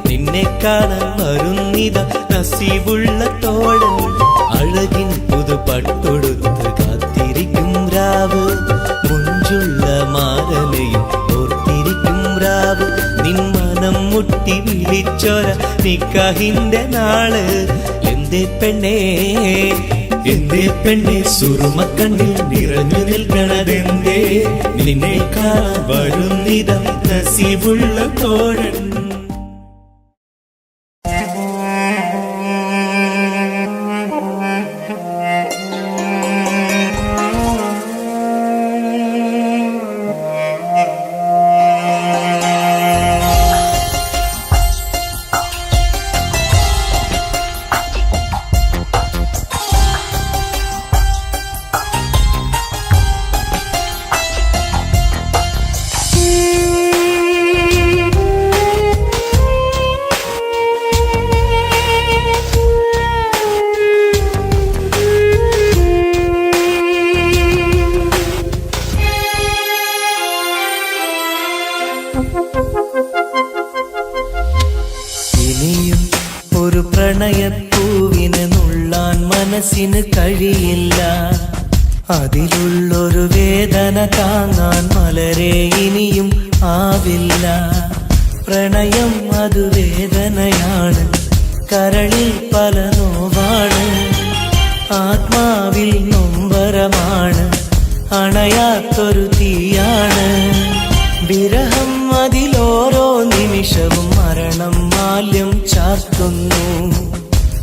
നിന്നെ കാണാൻ വരുന്നിത നസീബുള്ള തോഴൻ. അഴകിൻ പുതുപട്ടൊടുത്ത് കാത്തിരിക്കും രാവ്, മുഞ്ചുള്ള മാരലയും ഓർത്തിരിക്കും രാവ്. നിൻ മനം മുട്ടി വിളിച്ചോര നിക്കാഹിന്റെ നാള്. എന്തേ പെണ്ണേ, എന്തേ പെണ്ണെ സുറുമക്കണ്ണിൽ നിറഞ്ഞു നിൽക്കണതെന്തേ? നിന്നെ കാണാൻ വരുന്നിത നസീബുള്ള തോഴൻ. ഇനിയും ഒരു പ്രണയപ്പൂവിനെ നുള്ളാൻ മനസ്സിന് കഴിയില്ല, അതിലുള്ളൊരു വേദന താങ്ങാൻ മലരെ ഇനിയും ആവില്ല. പ്രണയം അത് വേദനയാണ്, കരളിൽ പല നോവാണ്, ആത്മാവിൽ നൊമ്പരമാണ്, അണയാത്തൊരു തീയാണ്. വിരഹം അതിലോരോ നിമിഷവും മരണ ചാർത്തുന്നു.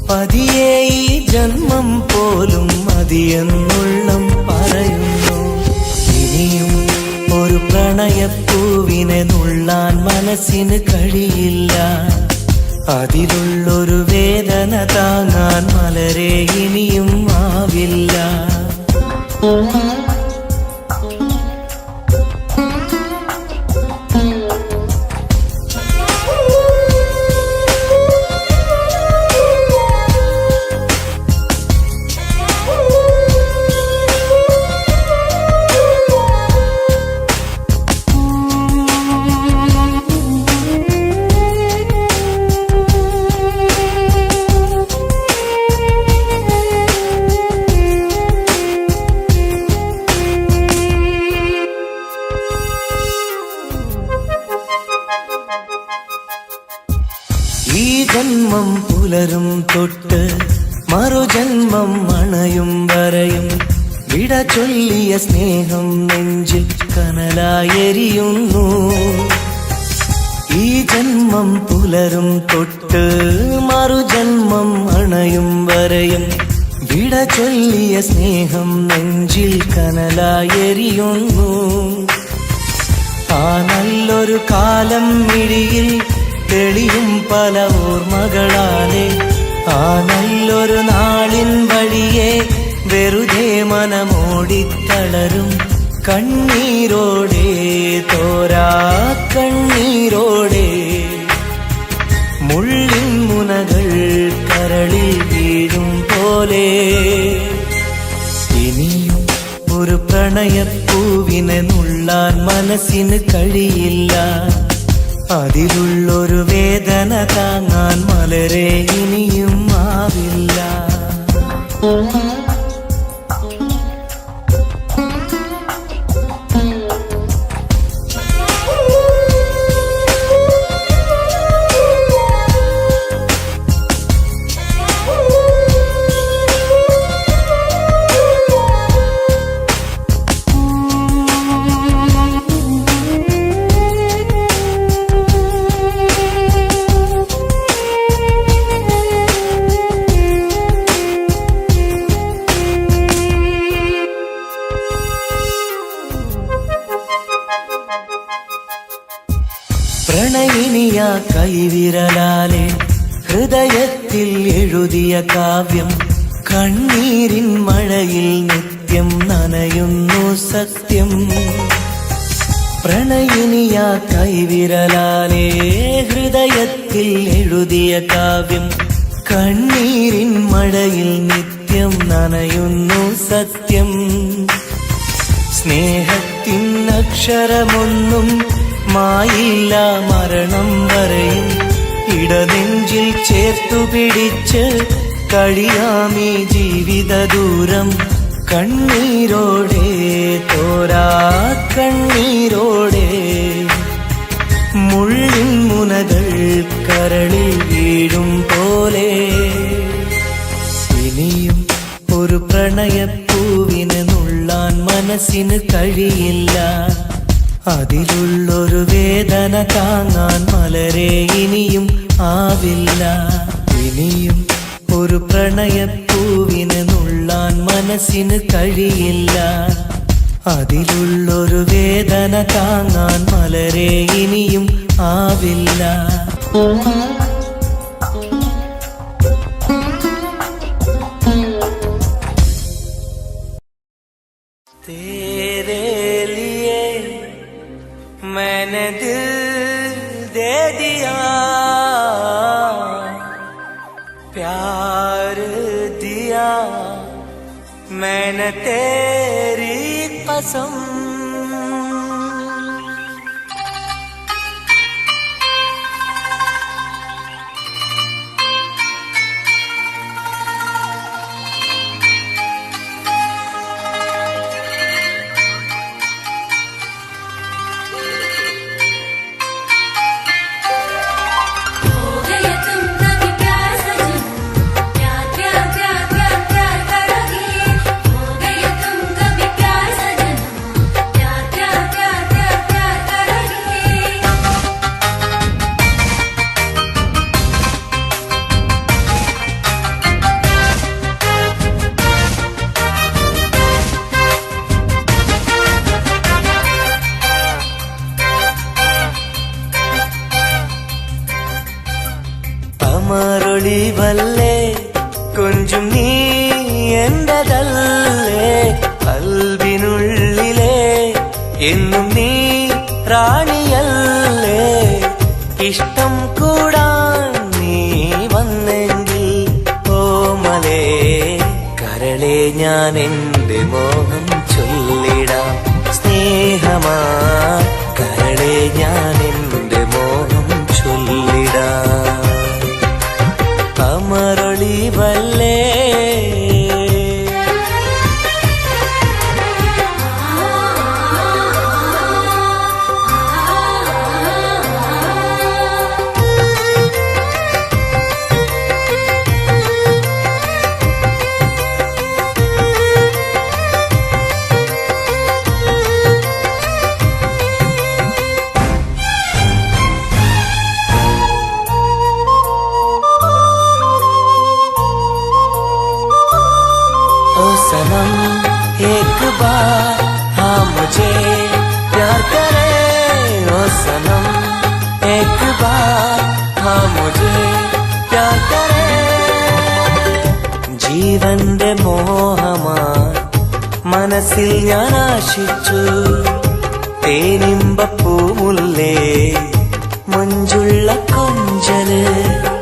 പതിയെ ഈ ജന്മം പോലും മതിയെന്നുള്ളം പറയുന്നു. ഇനിയും ഒരു പ്രണയപ്പൂവിനെ നുള്ളാൻ മനസ്സിന് കഴിയില്ല. അതിലുള്ളൊരു വേദന താങ്ങാൻ മലരെ ഇനിയും ആവില്ല. ഈ ജന്മം പുലരും തൊട്ട് മറുജന്മം അണയും വരെയും വിട ചൊല്ലിയ സ്നേഹം നെഞ്ചിൽ കനലായെരിയുന്നു. ഈ ജന്മം പുലരും തൊട്ട് മറുജന്മം അണയും വരെയും വിട ചൊല്ലിയ സ്നേഹം നെഞ്ചിൽ കനലായെരിയുന്നു. ആ നല്ലൊരു കാലം മിഴിയിൽ തെളിയും പല ഓർമ്മകളാലെ ആ നല്ലൊരു നാളിൻ വഴിയെ വെറുതെ മനമോടിത്തളരും കണ്ണീരോടെ തോരാ കണ്ണീരോടെ മുള്ളിൻ മുനകൾ കരളിൽ വീഴും പോലെ. ഇനിയും ഒരു പ്രണയപ്പൂവിനെ നുള്ളാൻ മനസ്സിന് കഴിയില്ല. അതിലുള്ളൊരു വേദന താങ്ങാൻ മലരെ ഇനിയും ആവില്ല. പ്രണയിനിയ കൈവിരലാലെ ഹൃദയത്തിൽ എഴുതിയ കാവ്യം കണ്ണീരിൻ മഴയിൽ നിത്യം നനയുന്നു സത്യം. പ്രണയിനിയ കൈവിരലാലെ ഹൃദയത്തിൽ എഴുതിയ കാവ്യം കണ്ണീരിൻ മഴയിൽ നിത്യം നനയുന്നു സത്യം. സ്നേഹത്തിൻ അക്ഷരമൊന്നും മായില്ല മരണം വരെയും ഇടനെഞ്ചിൽ ചേർത്തുപിടിച്ച് കഴിയാമീ ജീവിത ദൂരം കണ്ണീരോടെ തോരാ കണ്ണീരോടെ മുള്ളിൻ മുനകൾ കരളിൽ വീഴും പോലെ. ഇനിയും ഒരു പ്രണയപ്പൂവിനെ നുള്ളാൻ മനസ്സിന് കഴിയില്ല. അതിലുള്ളൊരു വേദന താങ്ങാൻ മലരെ ഇനിയും ആവില്ല. ഇനിയും ഒരു പ്രണയപ്പൂവിനെ നുള്ളാൻ മനസ്സിന് കഴിയില്ല. അതിലുള്ളൊരു വേദന താങ്ങാൻ മലരെ ഇനിയും ആവില്ല. मैंने दिल दे दिया, प्यार दिया मैंने तेरी कसम. എന്നും നീ റാണിയല്ലേ, ഇഷ്ടം കൂടാൻ നീ വന്നെങ്കിൽ ഓമലേ കരളെ ഞാൻ എന്റെ മോഹം ചൊല്ലിടാം. സ്നേഹമാ കരളെ ഞാൻ എന്റെ മോഹം ചൊല്ലിടാം. അമരൊളിവല്ലേ सनम एक बार हाँ मुझे प्यार करे, ओ सनम एक बार हाँ मुझे प्यार करे. ജീവന്റെ മോഹമായി മനസ്സിൽ ഞാൻ ആശിച്ചു, തേനിമ്പപ്പൂമുല്ലേ മഞ്ചുള്ള കൊഞ്ചല്.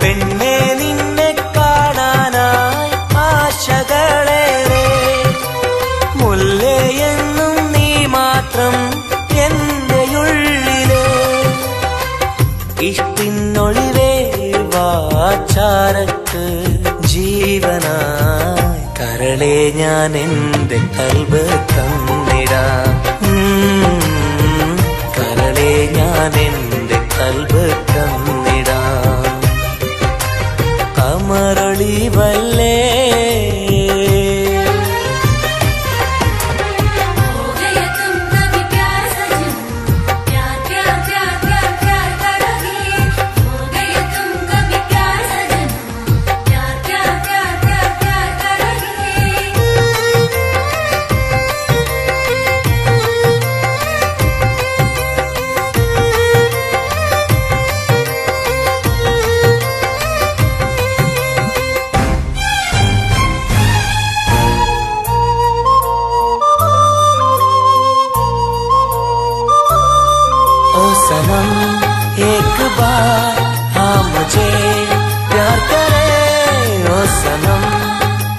പെണ്ണെ നിന്നെ കാണാനായി ആശകളേറെ, മുല്ലയെന്നും നീ മാത്രം എന്റെ ഉള്ളിലെ. ഇഷ്ടിനൊളിവേ വാചാരക്ക് ജീവനായി കരളെ ഞാൻ എന്റെ കൽബ് തന്നിടാം. കരളെ ഞാൻ എന്റെ കൽബ് തന്നിടാം. അമരൊളിവല്ലേ सनम एक बार हाँ मुझे प्यार करे, ओ सनम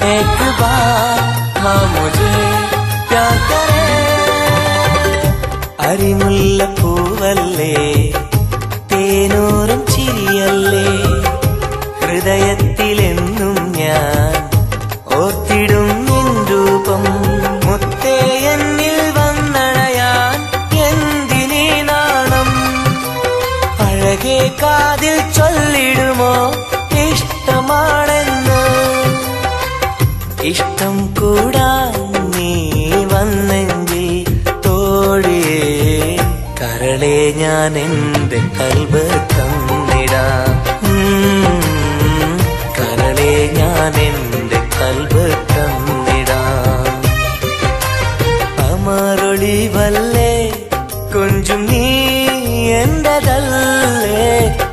एक बार हाँ मुझे प्यार करे. അരിമുല്ലപ്പൂവല്ലേ തേനൂറും ചിരിയല്ലേ, ഹൃദയത്തിലെന്നും ഞാൻ ഓർത്തിടും നിൻ രൂപം. മുത്തേ എന്നിൽ വന്നണയാൻ എന്തിനീ നാണം, അഴകെ കാതിൽ ചൊല്ലിടുമോ ഇഷ്ടമാണെന്ന്. ഇഷ്ടം കൂടാൻ നീ വന്നെങ്കിൽ തോഴിയേ കരളെ ഞാൻ എന്റെ കൽബ് തന്നിടാം. കരളെ ഞാൻ എന്റെ കൽബ് തന്നിടാം. അമരൊളിവല്ലേ കൊഞ്ചും നീ എന്റതല്ലേ,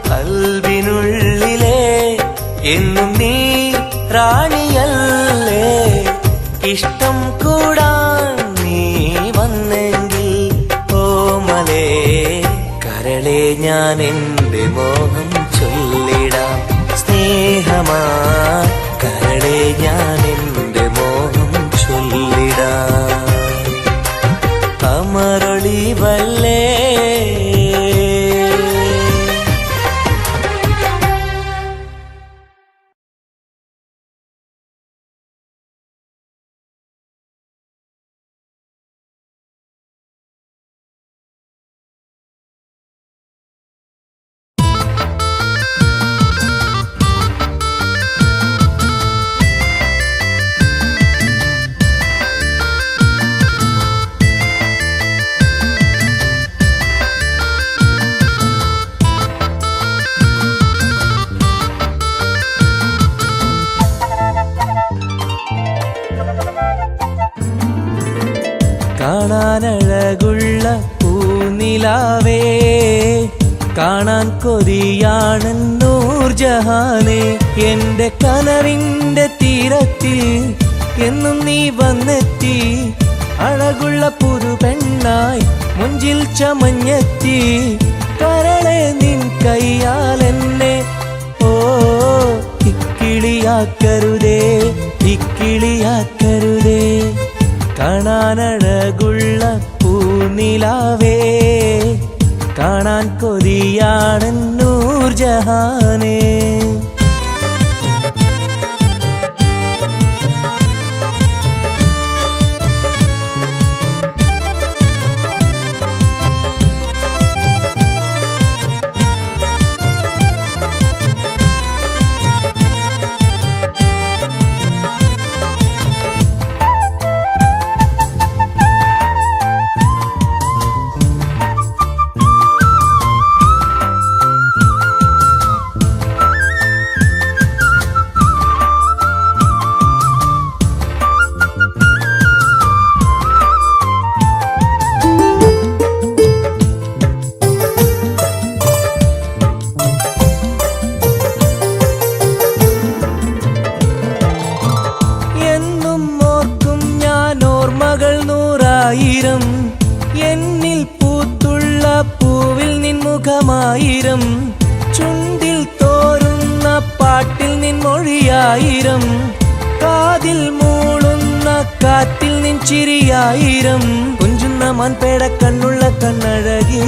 കൽബിനുള്ളിലെ എന്നും നീ റാണിയല്ലേ. ഇഷ്ടം കൂടാൻ നീ വന്നെങ്കിൽ ഓമലേ കരളെ ഞാൻ എന്റെ മോഹം ചൊല്ലിടാം. സ്നേഹമാ കരളെ ഞാൻ എന്റെ മോഹം ചൊല്ലിടാം. അമരൊളിവല്ലേ കാണാനഴകുള്ള പൂനിലാവേ, കാണാൻ കൊതിയാണ് നൂർജഹാനെ. എന്റെ കനവിന്റെ തീരത്തിൽ എന്നും നീ വന്നെത്തി, അഴകുള്ള പുതു പെണ്ണായി മുഞ്ചിൽ ചമഞ്ഞെത്തി കരളെ നിൻ കയ്യാലെന്നെ ഓ ഇക്കിളിയാക്കരുതേ ഇക്കിളിയാക്കരുതേ കാണാനഴകുള്ള പൂനിലാവേ കാണാൻ കൊതിയാണ് നൂർജഹാനേ എന്നിൽ പൂത്തുള്ള പൂവിൽ നിൻ മുഖമായിരം ചുണ്ടിൽ തോരുന്ന പാട്ടിൽ നിൻ മൊഴിയായിരം കാതിൽ മൂളുന്ന കാറ്റിൽ നിൻ ചിരിയായിരം കുഞ്ചുന്ന മൺപേട കണ്ണുള്ള കണ്ണഴകി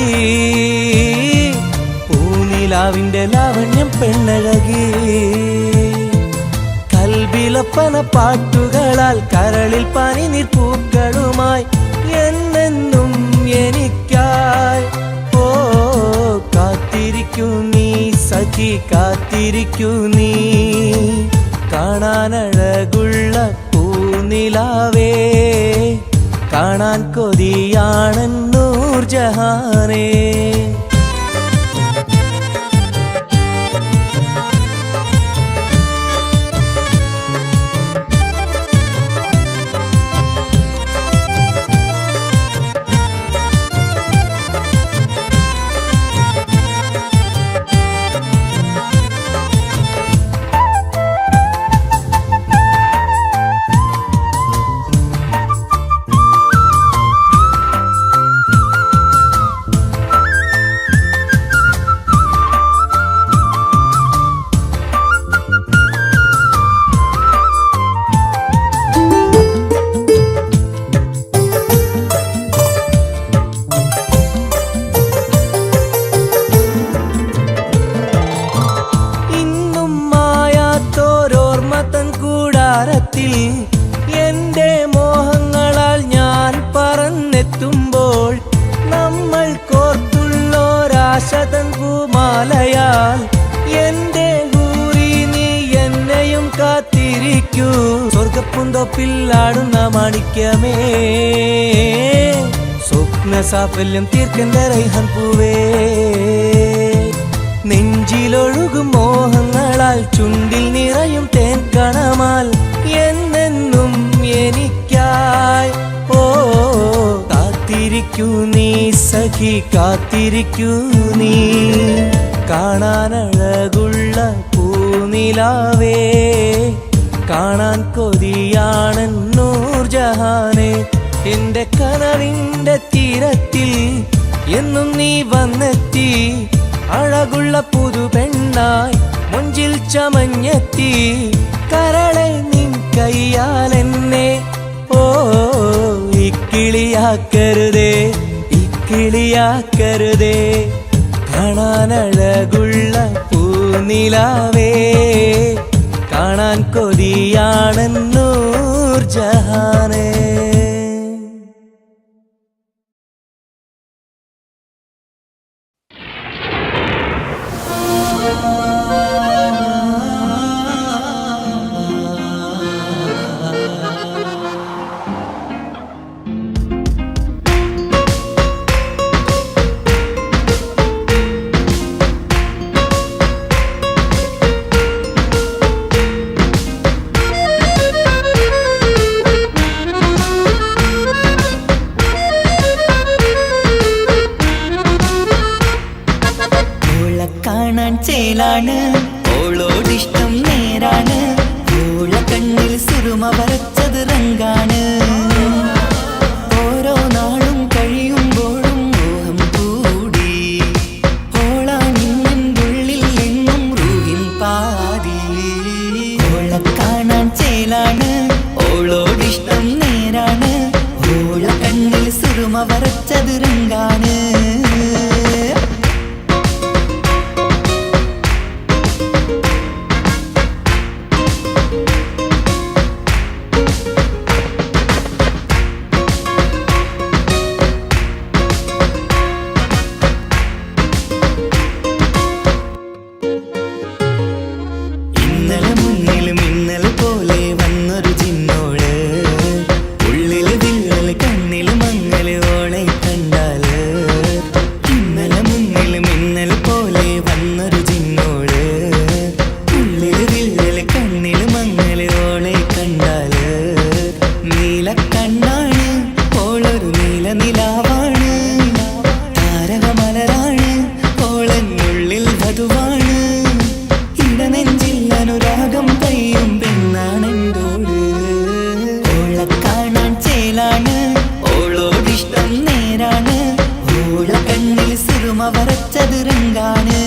പൂനിലാവിന്റെ ലാവണ്യം പെണ്ണഴകി കൽബിലൊപ്പന പാട്ടുകളാൽ കരളിൽ പനി നീർപ്പൂക്കളുമായി എന്നെന്നും എനിക്കായി ഓ കാത്തിരിക്കൂ നീ സഖി കാത്തിരിക്കൂ നീ കാണാനഴകുള്ള പൂനിലാവേ കാണാൻ കൊതിയാണ് നൂർജഹാനേ എന്റെ മോഹങ്ങളാൽ ഞാൻ പറന്നെത്തുമ്പോൾ നമ്മൾ കോർത്തുള്ളോരാശതൻ പൂമാലയാൽ എന്റെ ഹൂറി നീ എന്നെയും കാത്തിരിക്കൂ സ്വർഗപ്പുന്തോപ്പില്ലാടുന്ന മാണിക്യമേ സ്വപ്ന സാഫല്യം തീർക്കന്റെ റൈഹൻ പൂവേ നെഞ്ചിലൊഴുകും മോഹങ്ങളാൽ ചുണ്ടിൽ നിറയും തേൻ കണമാൽ എന്നെന്നും എനിക്കായി ഓ കാത്തിരിക്കൂ നീ സഖി കാത്തിരിക്കൂ നീ കാണാനഴകുള്ള പൂനിലാവേ കാണാൻ കൊതിയാണ് നൂർജഹാനേ എന്റെ കനവിന്റെ തീരത്തിൽ എന്നും നീ വന്നെത്തി അഴകുള്ള പുതു പെണ്ണായി മുഞ്ചിൽ ചമഞ്ഞെത്തി കരളെ നിൻ കയ്യാലെന്നെ ഓ ഇക്കിളിയാക്കരുതേ ഇക്കിളിയാക്കരുതേ കാണാനഴകുള്ള പൂനിലാവേ കാണാൻ കൊതിയാണ് നൂർജഹാനേ ചേലാണ് ഓളോടിഷ്ടം നേരാണ് ഓള കണ്ണിൽ സുറുമ വരച്ചത് റങ്കാണ് ഓരോ നാളും കഴിയുമ്പോഴും വരച്ചത് രംഗാണ് ഇന്നലെ മുന്നിലും ഇന്നലെ പോലെ വന്നൊരു ചിന്നോള് ഉള്ളില് വിള്ളല് കണ്ണില് മങ്ങല് ഓളെ കണ്ടാല് ഇന്നലെ മുന്നിലും ഇന്നലെ പോലെ വന്നൊരു ചിന്നോള് ഉള്ളില് വിള്ളല് കണ്ണില് മങ്ങല് ഓളെ കണ്ടാല് നീല കണ്ണാണ് ഓളൊരു നീല നിലാവാണ് താരകമലരാണ് ഓളെന്നുള്ളിൽ വധുവാണ് ഇടനെഞ്ചിൽ അനുരാഗം കയ്യും പെണ്ണാണെന്തോട് ഓളെ കാണാൻ ചേലാണ് ഓളോടിഷ്ടം നേരാണ് ഓള കണ്ണിൽ സുറുമ വരച്ചത് രംഗാണ്